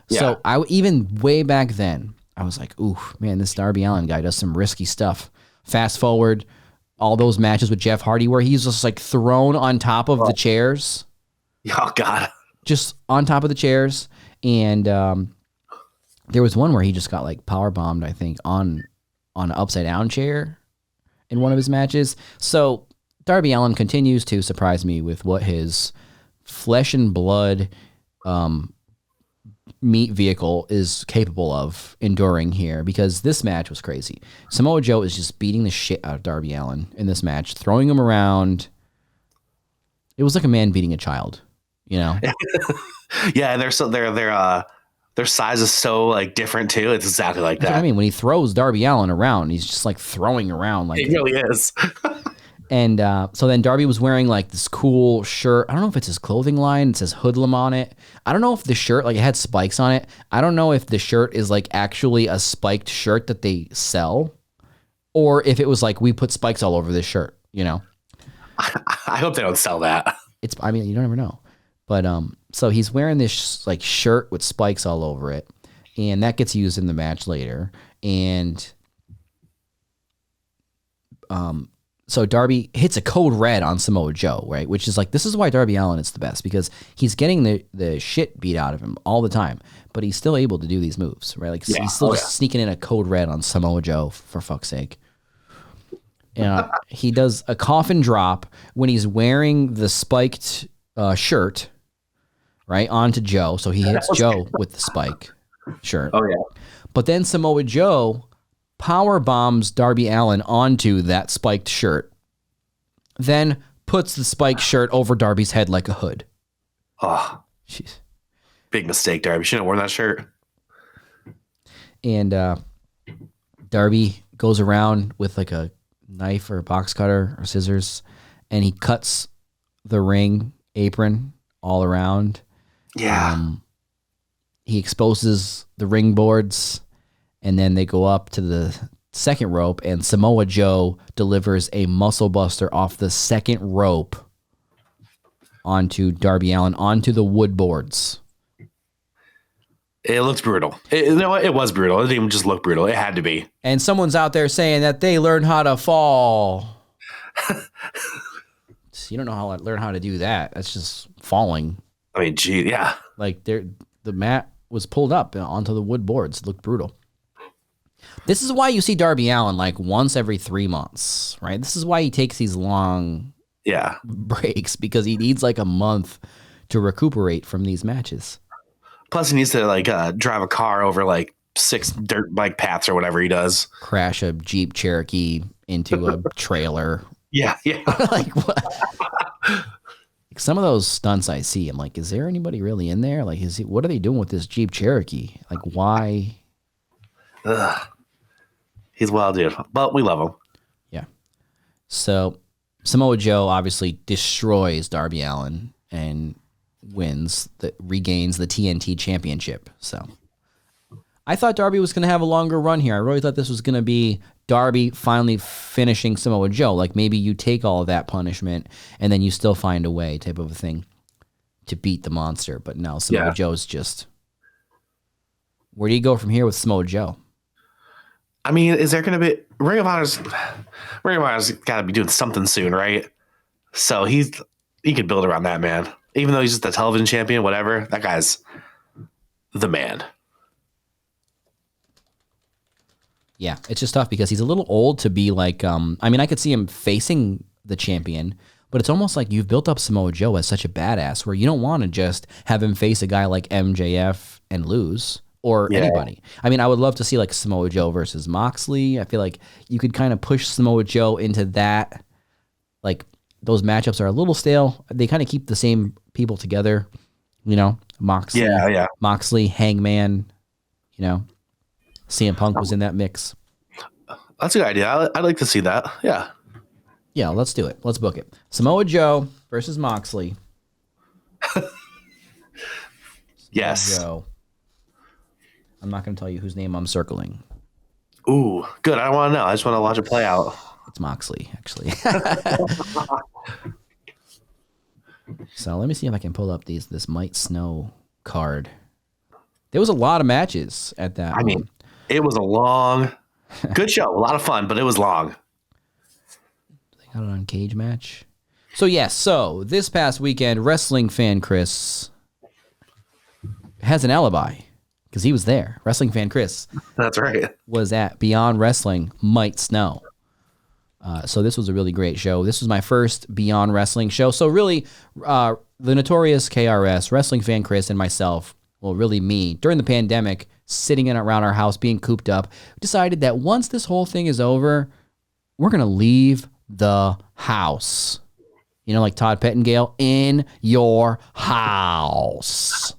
Yeah. So even way back then, I was like, ooh, man, this Darby Allin guy does some risky stuff. Fast forward, all those matches with Jeff Hardy where he's just like thrown on top of the chairs. Oh, God. just on top of the chairs. And there was one where he just got like power bombed, I think, on an upside down chair in one of his matches. So Darby Allin continues to surprise me with what his flesh and blood meat vehicle is capable of enduring here, because this match was crazy. Samoa Joe is just beating the shit out of Darby Allin in this match, throwing him around. It was like a man beating a child, you know? Yeah, their size is so like different too. It's exactly like that. I mean, when he throws Darby Allin around, he's just like throwing around like it really is. And so then Darby was wearing like this cool shirt. I don't know if it's his clothing line. It says Hoodlum on it. I don't know if the shirt, like it had spikes on it. I don't know if the shirt is like actually a spiked shirt that they sell, or if it was like, we put spikes all over this shirt, you know? I hope they don't sell that. I mean, you don't ever know. But so he's wearing this like shirt with spikes all over it, and that gets used in the match later. And so Darby hits a code red on Samoa Joe, right? Which is like, this is why Darby Allin is the best, because he's getting the shit beat out of him all the time, but he's still able to do these moves, right? Like he's still sneaking in a code red on Samoa Joe, for fuck's sake. He does a coffin drop when he's wearing the spiked shirt, right, onto Joe. So he hits Joe with the spike shirt. Oh yeah. But then Samoa Joe power bombs Darby Allin onto that spiked shirt, then puts the spiked shirt over Darby's head like a hood. Oh, jeez. Big mistake, Darby. Shouldn't have worn that shirt. And Darby goes around with like a knife or a box cutter or scissors, and he cuts the ring apron all around. Yeah. He exposes the ring boards, and then they go up to the second rope, and Samoa Joe delivers a muscle buster off the second rope onto Darby Allin, onto the wood boards. It looks brutal. It was brutal. It didn't even just look brutal. It had to be. And someone's out there saying that they learned how to fall. You don't know how to learn how to do that. That's just falling. I mean, gee, yeah. Like the mat was pulled up onto the wood boards. It looked brutal. This is why you see Darby Allin like once every 3 months, right? This is why he takes these long breaks, because he needs like a month to recuperate from these matches. Plus, he needs to like drive a car over like 6 dirt bike paths or whatever he does. Crash a Jeep Cherokee into a trailer. Yeah. Like what? Some of those stunts I see, I'm like, is there anybody really in there? Like, what are they doing with this Jeep Cherokee? Like, why? Ugh. He's wild, dude, but we love him. Yeah. So Samoa Joe obviously destroys Darby Allin and regains the TNT Championship. So I thought Darby was going to have a longer run here. I really thought this was going to be Darby finally finishing Samoa Joe. Like maybe you take all of that punishment and then you still find a way, type of a thing, to beat the monster. But no, Samoa Joe's just... Where do you go from here with Samoa Joe? I mean, is there going to be... Ring of Honor's got to be doing something soon, right? So he could build around that, man. Even though he's just a television champion, whatever, that guy's the man. Yeah, it's just tough because he's a little old to be like... I mean, I could see him facing the champion, but it's almost like you've built up Samoa Joe as such a badass where you don't want to just have him face a guy like MJF and lose... or anybody. I mean, I would love to see like Samoa Joe versus Moxley. I feel like you could kind of push Samoa Joe into that. Like those matchups are a little stale. They kind of keep the same people together, you know, Moxley, Hangman, you know, CM Punk was in that mix. That's a good idea. I'd like to see that. Yeah. Yeah, let's do it. Let's book it. Samoa Joe versus Moxley. Yes. Joe. I'm not going to tell you whose name I'm circling. Ooh, good. I don't want to know. I just want to watch it play out. It's Moxley, actually. So let me see if I can pull up this Miight Snow card. There was a lot of matches at that. I mean, it was a long, good show. A lot of fun, but it was long. They got it on Cage Match. So, yes. So, this past weekend, wrestling fan Chris has an alibi because he was there. Wrestling fan Chris That's right. was at Beyond Wrestling Miight Snow. So this was a really great show. This was my first Beyond Wrestling show. So really, the notorious KRS, Wrestling fan Chris, and myself, well, really me, during the pandemic, sitting in around our house, being cooped up, decided that once this whole thing is over, we're going to leave the house. You know, like Todd Pettengill, in your house.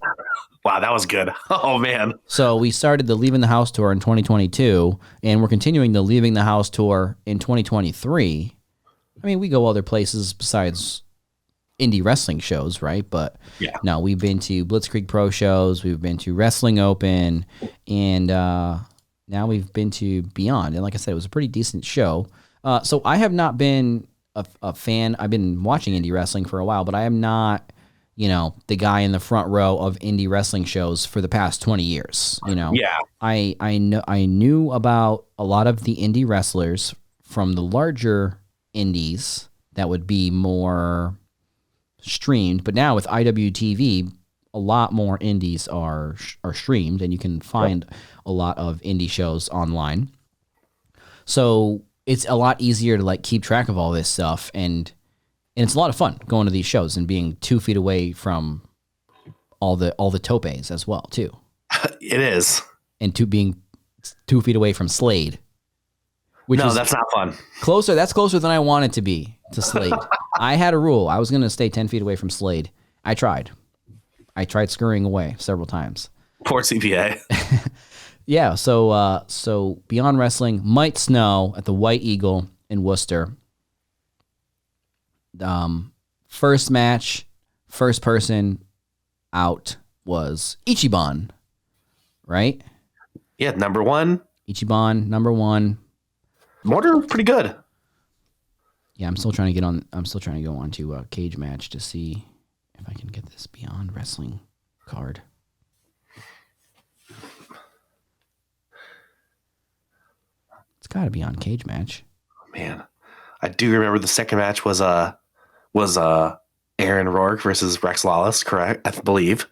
Wow, that was good. Oh, man. So we started the Leaving the House tour in 2022, and we're continuing the Leaving the House tour in 2023. I mean, we go other places besides indie wrestling shows, right? But Yeah. no, we've been to Blitzkrieg Pro shows, we've been to Wrestling Open, and now we've been to Beyond. And like I said, it was a pretty decent show. So I have not been a fan. I've been watching indie wrestling for a while, but I am not, you know, the guy in the front row of indie wrestling shows for the past 20 years. You know, Yeah. I knew about a lot of the indie wrestlers from the larger indies that would be more streamed, but now with IWTV, a lot more indies are streamed, and you can find a lot of indie shows online. So it's a lot easier to like keep track of all this stuff, and it's a lot of fun going to these shows and being 2 feet away from all the topes as well too, It is. and being 2 feet away from Slade, which No, is that's not fun. closer. That's closer than I wanted to be to Slade. I had a rule. I was going to stay 10 feet away from Slade. I tried scurrying away several times. Poor CPA. Yeah, so Beyond Wrestling Miight Snow at the White Eagle in Worcester. First match, first person out was Ichiban, right? Yeah, number one. Ichiban, number one. Mortar, pretty good. Yeah, I'm still trying to go on to Cage Match to see if I can get this Beyond Wrestling card. It's got to be on Cage Match. Man, I do remember the second match was Aaron Rourke versus Rex Lawless, correct? I believe.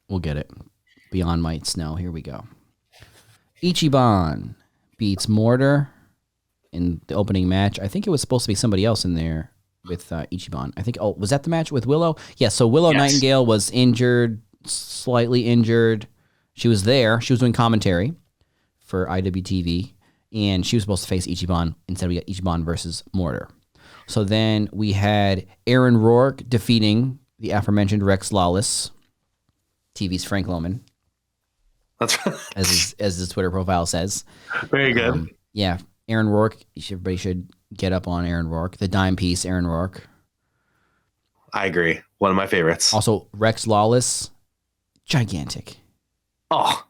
We'll get it. Beyond Miight Snow. Here we go. Ichiban beats Mortar in the opening match. I think it was supposed to be somebody else in there with Ichiban. I think, was that the match with Willow? Yeah, so Willow Nightingale was injured, slightly injured. She was there. She was doing commentary for IWTV, and she was supposed to face Ichiban. Instead, we got Ichiban versus Mortar. So then we had Aaron Rourke defeating the aforementioned Rex Lawless, TV's Frank Loman, That's as his Twitter profile says. very good. Yeah, Aaron Rourke. Everybody should get up on Aaron Rourke, the dime piece Aaron Rourke. I agree. One of my favorites. Also, Rex Lawless, gigantic. Oh,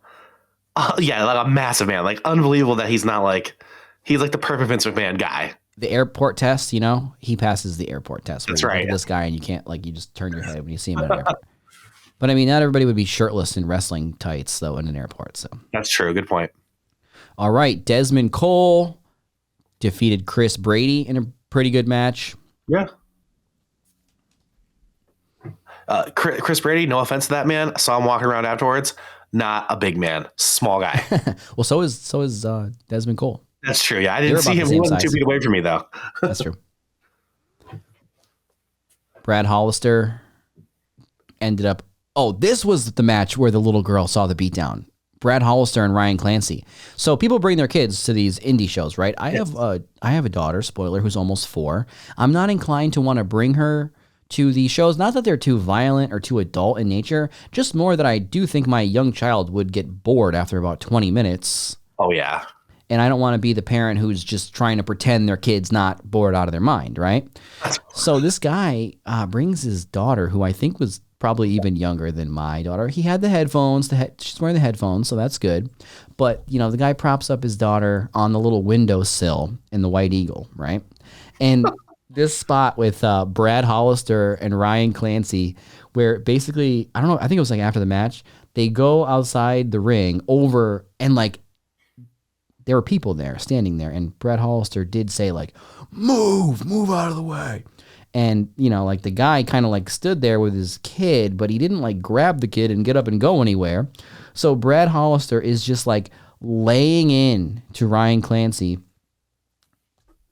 yeah, like a massive man. Like unbelievable that he's not like he's like the perfect Vince McMahon guy. The airport test, you know, he passes the airport test. That's You look right. at this guy, and you can't you just turn your head when you see him at an airport. But I mean, not everybody would be shirtless in wrestling tights though in an airport. So That's true. Good point. all right, Desmond Cole defeated Chris Brady in a pretty good match. Yeah. Chris Brady, no offense to that man. I saw him walking around afterwards. Not a big man, small guy. Well, so is Desmond Cole. That's true. Yeah, I They're didn't see about him. the He same wasn't size. 2 feet away from me though. That's true. Brad Hollister ended up. Oh, this was the match where the little girl saw the beatdown. Brad Hollister and Ryan Clancy. So people bring their kids to these indie shows, right? I have a daughter, spoiler, who's almost 4. I'm not inclined to want to bring her to these shows. Not that they're too violent or too adult in nature, just more that I do think my young child would get bored after about 20 minutes. Oh yeah. And I don't want to be the parent who's just trying to pretend their kid's not bored out of their mind, right? So this guy brings his daughter, who I think was probably even younger than my daughter. He had the headphones. She's wearing the headphones, so that's good. But, you know, the guy props up his daughter on the little windowsill in the White Eagle, right? And this spot with Brad Hollister and Ryan Clancy, where basically, I don't know, I think it was like after the match, they go outside the ring over and like, there were people there standing there, and Brad Hollister did say like, move out of the way. And, you know, like the guy kind of like stood there with his kid, but he didn't like grab the kid and get up and go anywhere. So Brad Hollister is just like laying in to Ryan Clancy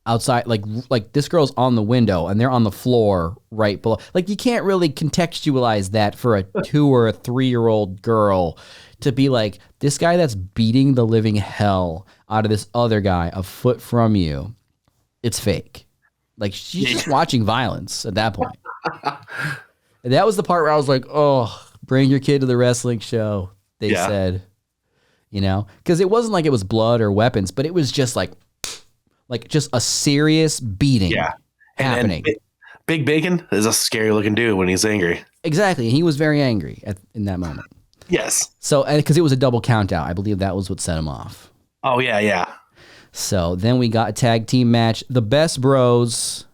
outside, like this girl's on the window and they're on the floor right below. Like you can't really contextualize that for a 2 or a 3-year-old girl to be like, this guy that's beating the living hell out of this other guy a foot from you, it's fake. Like she's just watching violence at that point. And that was the part where I was like, oh, bring your kid to the wrestling show, they said, you know, because it wasn't like it was blood or weapons, but it was just like just a serious beating happening. And Big Bacon is a scary looking dude when he's angry. Exactly. And he was very angry in that moment. Yes. So, because it was a double count out, I believe that was what set him off. Oh, yeah, yeah. So then we got a tag team match. The Best Bros,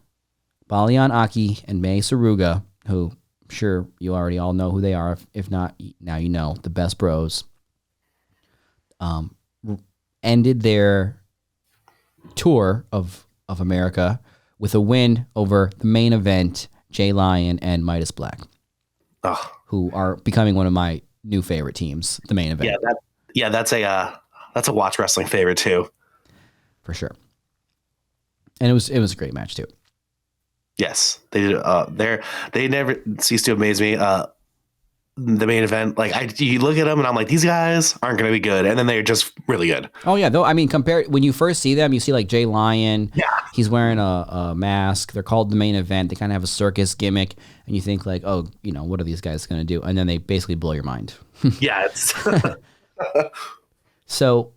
Balian Aki and Mei Saruga, who I'm sure you already all know who they are. If not, now you know. The Best Bros ended their tour of America with a win over the main event, Jay Lyon and Midas Black, who are becoming one of my new favorite teams, the main event. That's a watch wrestling favorite too. For sure. And it was a great match too. Yes, they did. They never cease to amaze me. The main event, like you look at them and I'm like, these guys aren't going to be good, and then they're just really good. Oh yeah, though I mean, when you first see them, you see like Jay Lyon. Yeah, he's wearing a mask. They're called the main event. They kind of have a circus gimmick, and you think like, oh, you know, what are these guys going to do? And then they basically blow your mind. Yeah, it's so.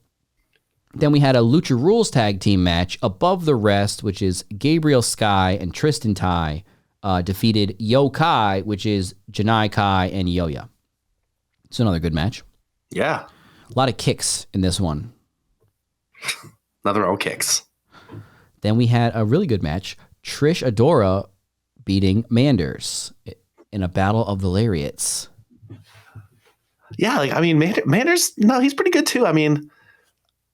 Then we had a Lucha Rules tag team match above the rest, which is Gabriel Sky and Tristan Tai defeated Yo Kai, which is Janai Kai and Yoya. It's another good match. Yeah. A lot of kicks in this one. Another old kicks. Then we had a really good match. Trish Adora beating Manders in a battle of the lariats. Yeah, like I mean, Manders, no, he's pretty good too. I mean,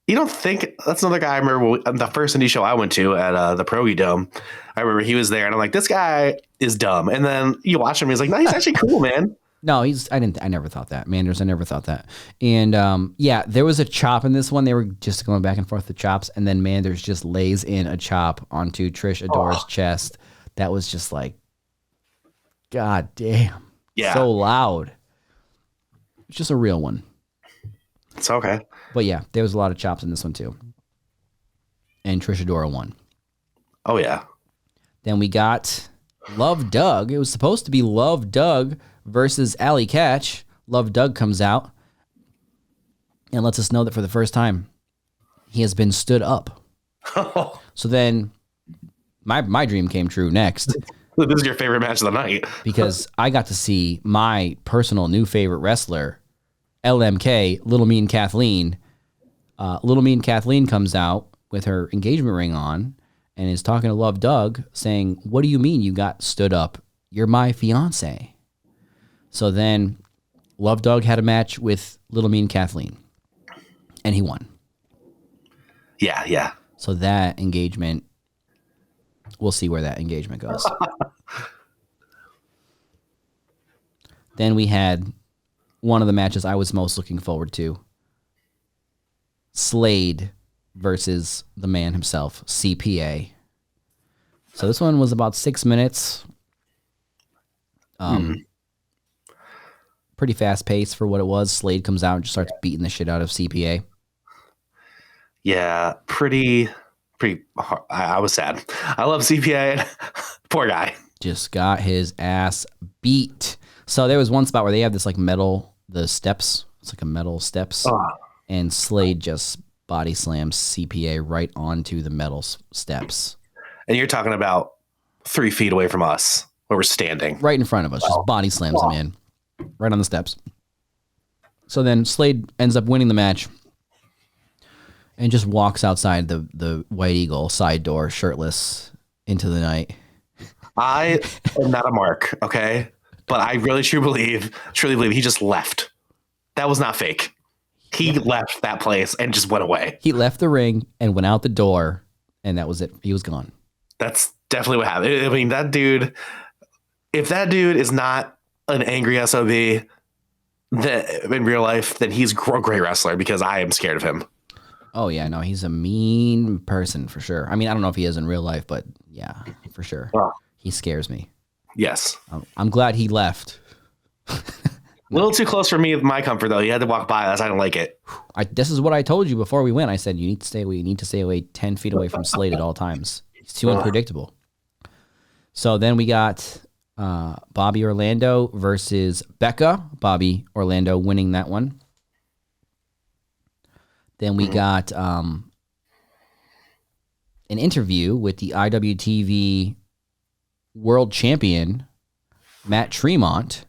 you don't think that's another guy? I remember the first indie show I went to at the Progi Dome. I remember he was there, and I'm like, this guy is dumb. And then you watch him, he's like, no, he's actually cool, man. No, I never thought that. Manders, I never thought that. And yeah, there was a chop in this one. They were just going back and forth with chops, and then Manders just lays in a chop onto Trish Adora's chest. That was just like, God damn. Yeah. So loud. It's just a real one. It's okay. But yeah, there was a lot of chops in this one too. And Trish Adora won. Oh, yeah. Then we got Love Doug. It was supposed to be Love Doug versus Allie Catch. Love Doug comes out and lets us know that for the first time, he has been stood up. So then my dream came true next. This is your favorite match of the night. Because I got to see my personal new favorite wrestler, LMK, Little Mean Kathleen. Little Mean Kathleen comes out with her engagement ring on and is talking to Love Doug saying, what do you mean you got stood up? You're my fiance. So then Love Doug had a match with Little Mean Kathleen and he won. Yeah, yeah. So that engagement, we'll see where that engagement goes. Then we had one of the matches I was most looking forward to. Slade versus the man himself, CPA. So this one was about 6 minutes. Pretty fast paced for what it was. Slade comes out and just starts beating the shit out of CPA. Yeah, pretty hard. I was sad. I love CPA. Poor guy. Just got his ass beat. So there was one spot where they have this like metal, the steps. It's like a metal steps. And Slade just body slams CPA right onto the metal steps. And you're talking about 3 feet away from us where we're standing. Right in front of us. Just body slams him in. Right on the steps. So then Slade ends up winning the match. And just walks outside the White Eagle side door, shirtless, into the night. I am not a mark, okay? But I really truly believe he just left. That was not fake. He left that place and just went away. He left the ring and went out the door, and that was it. He was gone. That's definitely what happened. I mean, that dude, if that dude is not an angry SOB that in real life, then he's a great wrestler because I am scared of him. Oh, yeah, no, he's a mean person for sure. I mean, I don't know if he is in real life, but yeah, for sure. Oh. He scares me. Yes. I'm glad he left. A little too close for me with my comfort, though. He had to walk by us. I don't like it. This is what I told you before we went. I said, you need to stay away 10 feet away from Slade at all times. He's too unpredictable. So then we got Bobby Orlando versus Becca. Bobby Orlando winning that one. Then we got an interview with the IWTV World Champion, Matt Tremont,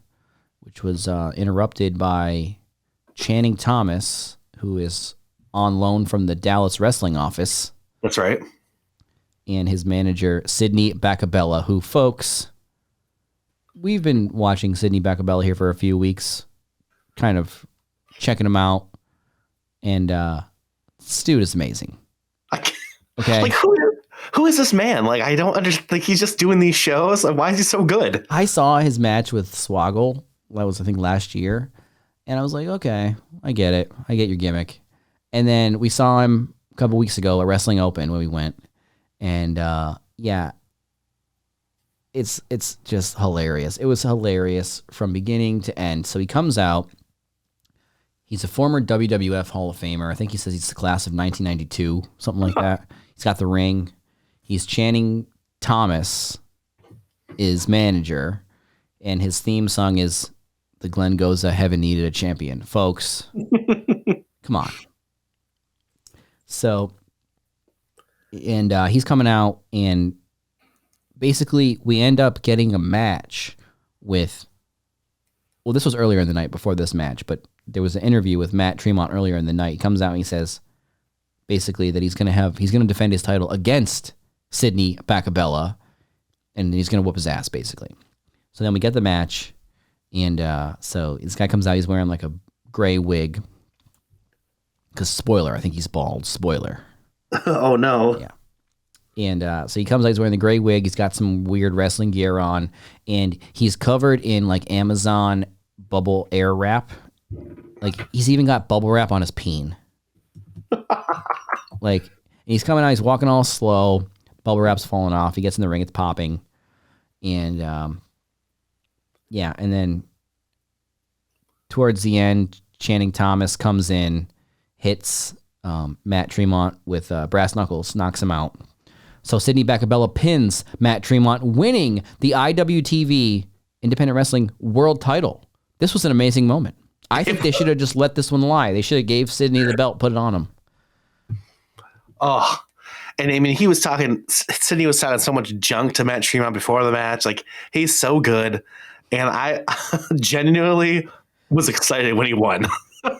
which was interrupted by Channing Thomas, who is on loan from the Dallas wrestling office. That's right. And his manager, Sydney Bacabella, who, folks, we've been watching Sydney Bacabella here for a few weeks, kind of checking him out. And this dude is amazing. Okay. Like, who is this man? Like, I don't understand. Like, he's just doing these shows. Like, why is he so good? I saw his match with Swoggle. That was, I think, last year. And I was like, okay, I get it. I get your gimmick. And then we saw him a couple weeks ago at Wrestling Open when we went. And, yeah, it's just hilarious. It was hilarious from beginning to end. So he comes out. He's a former WWF Hall of Famer. I think he says he's the class of 1992, something like that. He's got the ring. He's Channing Thomas, is manager, and his theme song is the Glenn Goza Heaven Needed a Champion. Folks, come on. So, and he's coming out, and basically we end up getting a match with, well, this was earlier in the night before this match, but there was an interview with Matt Tremont earlier in the night. He comes out and he says basically that he's going to defend his title against Sydney Bacabella, and he's going to whoop his ass, basically. So then we get the match, and so this guy comes out. He's wearing like a gray wig because, spoiler, I think he's bald. Spoiler. Oh, no. Yeah. And so he comes out, he's wearing the gray wig. He's got some weird wrestling gear on, and he's covered in like Amazon bubble air wrap. Like, he's even got bubble wrap on his peen. Like, he's coming out, he's walking all slow. Bubble wrap's falling off. He gets in the ring, it's popping. And, yeah, and then towards the end, Channing Thomas comes in, hits Matt Tremont with brass knuckles, knocks him out. So Sydney Bacabella pins Matt Tremont, winning the IWTV Independent Wrestling World title. This was an amazing moment. I think they should have just let this one lie. They should have gave Sydney the belt, put it on him. Oh, and I mean, Sydney was talking so much junk to Matt Tremont before the match. Like, he's so good. And I genuinely was excited when he won.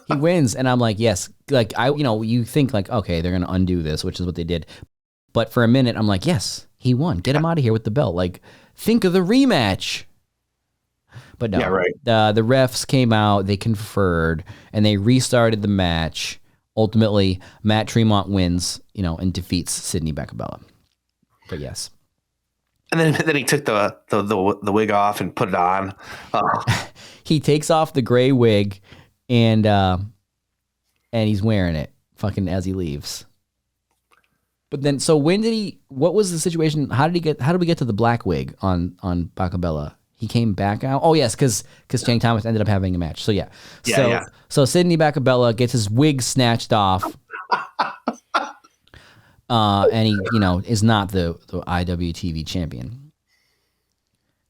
He wins. And I'm like, yes, like you think like, okay, they're going to undo this, which is what they did. But for a minute, I'm like, yes, he won. Get him out of here with the belt. Like, think of the rematch. But no, yeah, right. The refs came out, they conferred, and they restarted the match. Ultimately, Matt Tremont wins, and defeats Sydney Bacabella. But yes. And then he took the wig off and put it on. He takes off the gray wig, and he's wearing it, fucking as he leaves. But then, so what was the situation? How did we get to the black wig on Bacabella? He came back out. Oh yes, because Channing Thomas ended up having a match. So yeah. So Sydney Bacabella gets his wig snatched off, and he is not the IWTV champion.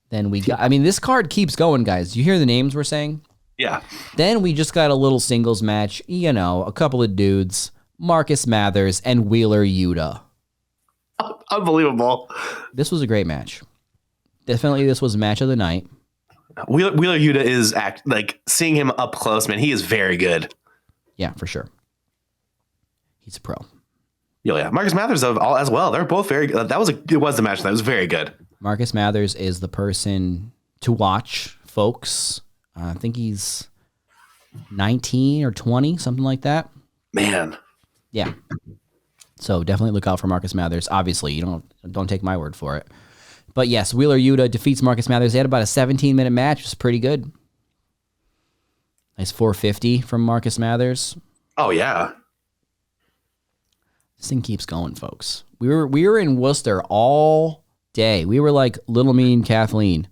Then we got. I mean, this card keeps going, guys. You hear the names we're saying? Yeah. Then we just got a little singles match. A couple of dudes, Marcus Mathers and Wheeler Yuta. Unbelievable. This was a great match. Definitely, this was match of the night. Wheeler Yuta is seeing him up close, man. He is very good. Yeah, for sure. He's a pro. Yeah. Marcus Mathers as well. They're both very good. It was the match that was very good. Marcus Mathers is the person to watch, folks. I think he's 19 or 20, something like that. Man. Yeah. So definitely look out for Marcus Mathers. Obviously, you don't take my word for it. But yes, Wheeler Yuta defeats Marcus Mathers. They had about a 17-minute match. It was pretty good. Nice 450 from Marcus Mathers. Oh yeah. This thing keeps going, folks. We were in Worcester all day. We were like Little Mean Kathleen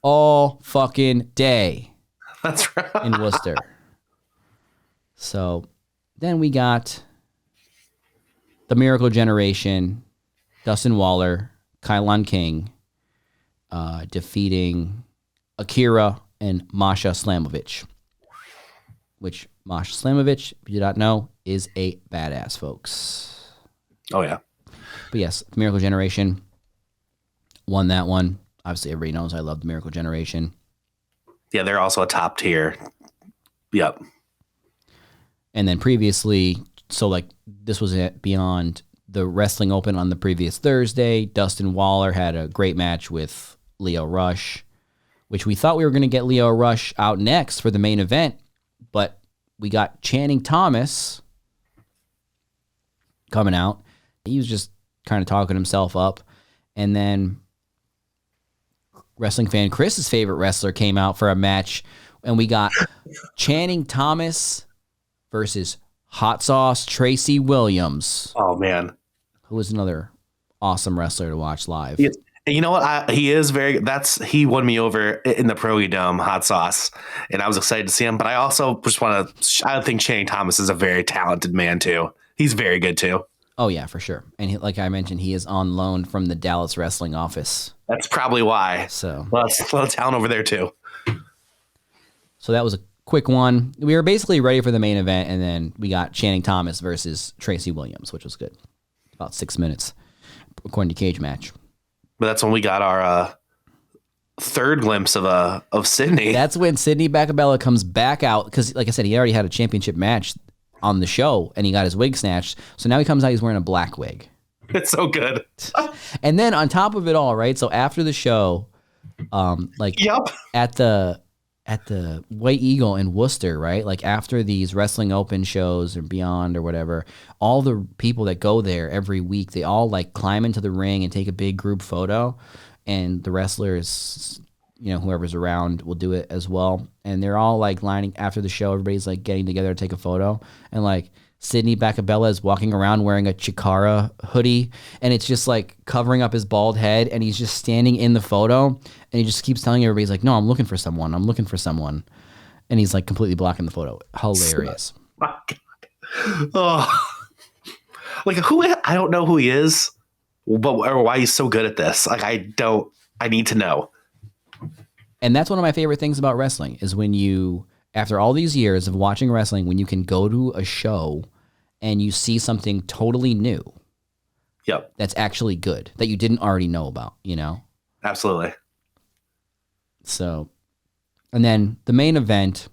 all fucking day. That's right. In Worcester. So then we got the Miracle Generation, Dustin Waller, Kylon King, defeating Akira and Masha Slamovich. Which Masha Slamovich, if you do not know, is a badass, folks. Oh yeah. But yes, the Miracle Generation won that one. Obviously, everybody knows I love the Miracle Generation. Yeah, they're also a top tier. Yep. And then previously, so like this was it Beyond the Wrestling Open on the previous Thursday. Dustin Waller had a great match with Leo Rush, which we thought we were going to get Leo Rush out next for the main event, but we got Channing Thomas coming out. He was just kind of talking himself up. And then wrestling fan Chris's favorite wrestler came out for a match, and we got Channing Thomas versus Hot Sauce Tracy Williams. Oh man, who is another awesome wrestler to watch live. You know what? He is he won me over in the Pro Dome, Hot Sauce, and I was excited to see him. But I also just I think Channing Thomas is a very talented man too. He's very good too. Oh yeah, for sure. And like I mentioned, he is on loan from the Dallas wrestling office. That's probably why. So lots of talent over there too. So that was a quick one. We were basically ready for the main event, and then we got Channing Thomas versus Tracy Williams, which was good. About 6 minutes, according to Cage Match. But that's when we got our third glimpse of Sydney. That's when Sydney Bacabella comes back out, because, like I said, he already had a championship match on the show, and he got his wig snatched. So now he comes out, he's wearing a black wig. It's so good. And then on top of it all, right? So after the show, yep. at the White Eagle in Worcester, right? Like after these Wrestling Open shows or Beyond or whatever, all the people that go there every week, they all like climb into the ring and take a big group photo, and the wrestlers, whoever's around will do it as well. And they're all like lining after the show. Everybody's like getting together to take a photo, and like Sydney Bacabella is walking around wearing a Chikara hoodie, and it's just like covering up his bald head, and he's just standing in the photo, and he just keeps telling everybody, he's like, no, I'm looking for someone. And he's like completely blocking the photo. Hilarious. My God. Oh. Like I don't know who he is, or why he's so good at this. Like I need to know. And that's one of my favorite things about wrestling is when you, after all these years of watching wrestling, when you can go to a show and you see something totally new. Yep. That's actually good, that you didn't already know about, Absolutely. So, and then the main event,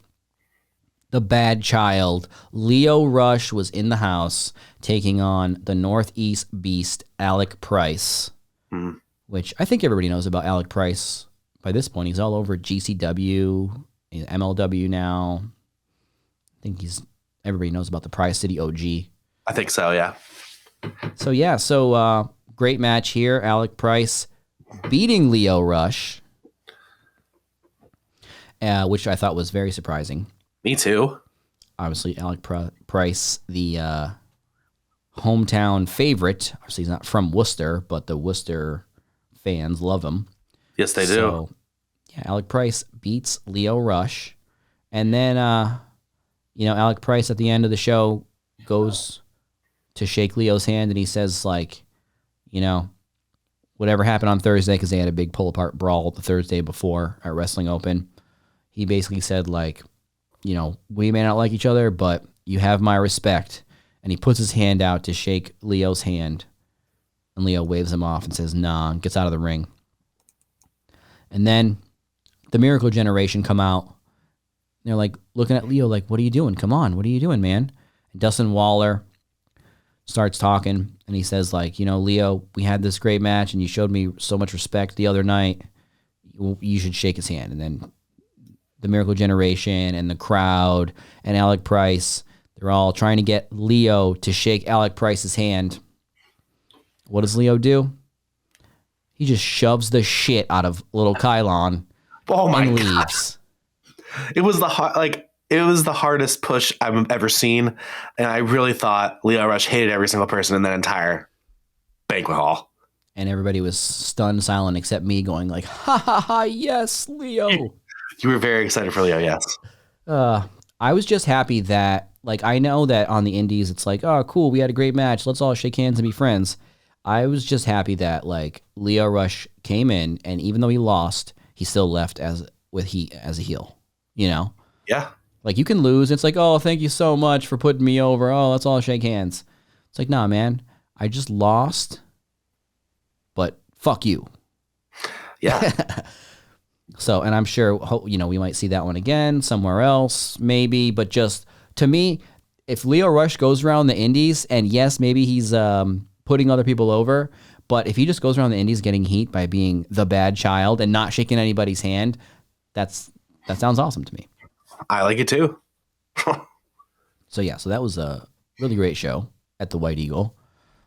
the bad child, Leo Rush was in the house taking on the Northeast Beast, Alec Price, which I think everybody knows about Alec Price by this point. He's all over GCW, MLW now. I think everybody knows about the Prize City OG. I think so, yeah. So great match here. Alec Price beating Leo Rush, which I thought was very surprising. Me too. Obviously, Alec Price, the hometown favorite. Obviously, he's not from Worcester, but the Worcester fans love him. Yes, they do. So, yeah, Alec Price beats Leo Rush. And then, Alec Price at the end of the show goes to shake Leo's hand, and he says, like, whatever happened on Thursday, because they had a big pull-apart brawl the Thursday before at Wrestling Open. He basically said, like, we may not like each other, but you have my respect. And he puts his hand out to shake Leo's hand. And Leo waves him off and says, nah, and gets out of the ring. And then the Miracle Generation come out. They're like looking at Leo like, what are you doing? Come on, what are you doing, man? And Dustin Waller starts talking, and he says, like, Leo, we had this great match, and you showed me so much respect the other night. You should shake his hand. And then the Miracle Generation and the crowd and Alec Price, they're all trying to get Leo to shake Alec Price's hand. What does Leo do? He just shoves the shit out of little Kylon and leaves. It was the hardest push I've ever seen, and I really thought Leo Rush hated every single person in that entire banquet hall. And everybody was stunned, silent, except me, going like, "Ha ha ha! Yes, Leo." You were very excited for Leo, yes. I was just happy that, like, I know that on the indies it's like, oh, cool, we had a great match. Let's all shake hands and be friends. I was just happy that, like, Leo Rush came in, and even though he lost, he still left as a heel. You know? Yeah. Like, you can lose. It's like, oh, thank you so much for putting me over. Oh, let's all shake hands. It's like, nah, man, I just lost, but fuck you. Yeah. So, and I'm sure, you know, we might see that one again somewhere else, maybe. But just, to me, if Leo Rush goes around the indies, and yes, maybe he's putting other people over, but if he just goes around the indies getting heat by being the bad child and not shaking anybody's hand, that sounds awesome to me. I like it too. So yeah, so that was a really great show at the White Eagle.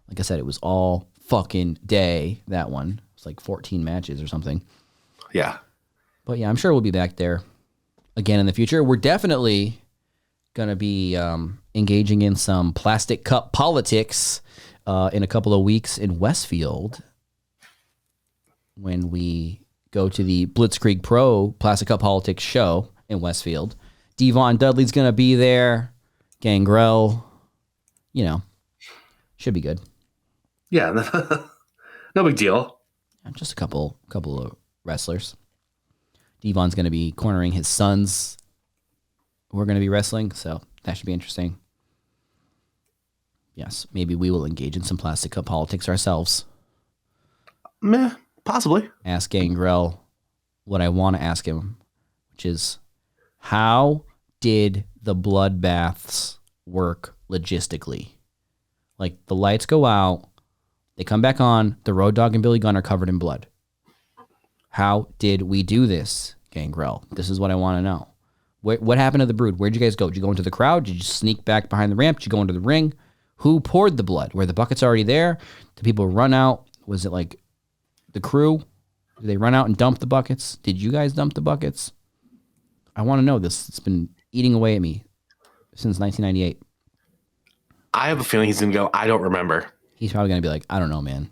Like I said, it was all fucking day, that one. It's like 14 matches or something. Yeah. But yeah, I'm sure we'll be back there again in the future. We're definitely going to be engaging in some plastic cup politics in a couple of weeks in Westfield when we go to the Blitzkrieg Pro Plastic Cup Politics show in Westfield. Devon Dudley's going to be there. Gangrel. You know, should be good. Yeah. No big deal. Just a couple of wrestlers. Devon's going to be cornering his sons who are going to be wrestling, so that should be interesting. Yes, maybe we will engage in some plastic cup politics ourselves. Meh, possibly. Ask Gangrel what I want to ask him, which is, how did the bloodbaths work logistically? Like, the lights go out, they come back on, the Road Dogg and Billy Gunn are covered in blood. How did we do this, Gangrel? This is what I want to know. What happened to the Brood? Where'd you guys go? Did you go into the crowd? Did you sneak back behind the ramp? Did you go into the ring? Who poured the blood? Were the buckets already there? Did people run out? Was it like the crew? Did they run out and dump the buckets? Did you guys dump the buckets? I want to know this. It's been eating away at me since 1998. I have a feeling he's going to go, I don't remember. He's probably going to be like, I don't know, man.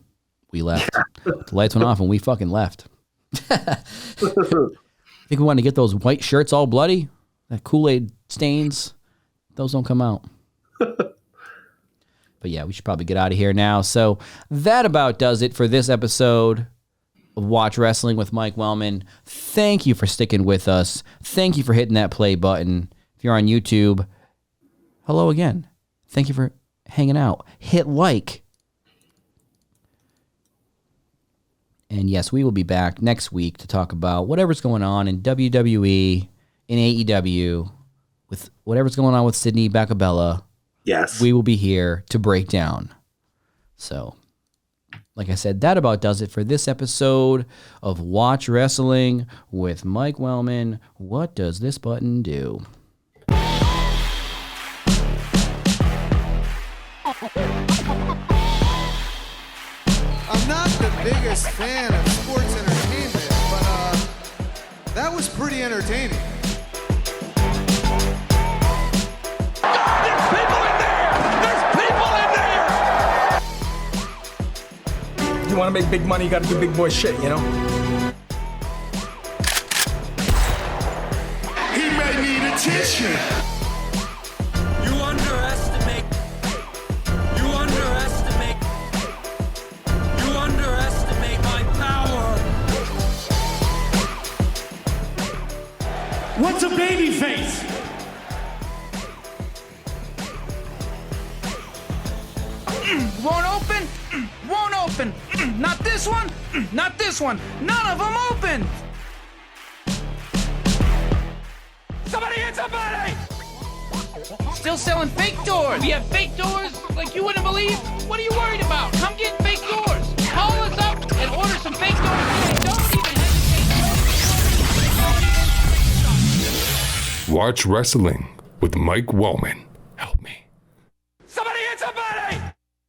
We left. The lights went off and we fucking left. Think we want to get those white shirts all bloody? That Kool-Aid stains? Those don't come out. But yeah, we should probably get out of here now. So that about does it for this episode of Watch Wrestling with Mike Wellman. Thank you for sticking with us. Thank you for hitting that play button. If you're on YouTube, hello again. Thank you for hanging out. Hit like. And yes, we will be back next week to talk about whatever's going on in WWE, in AEW, with whatever's going on with Sydney Bacabella. Yes. We will be here to break down. So, like I said, that about does it for this episode of Watch Wrestling with Mike Wellman. What does this button do? I'm not the biggest fan of sports entertainment, but that was pretty entertaining. There's people in there! There's people in there! You want to make big money, you got to do big boy shit, you know? He may need attention. You underestimate my power. What's a baby face? Won't open? Won't open. Not this one. Not this one. None of them open. Somebody hit somebody! Still selling fake doors. We have fake doors like you wouldn't believe. What are you worried about? Come get fake doors. Call us up and order some fake doors today. Don't even hesitate. Watch Wrestling with Mike Wellman. Help me.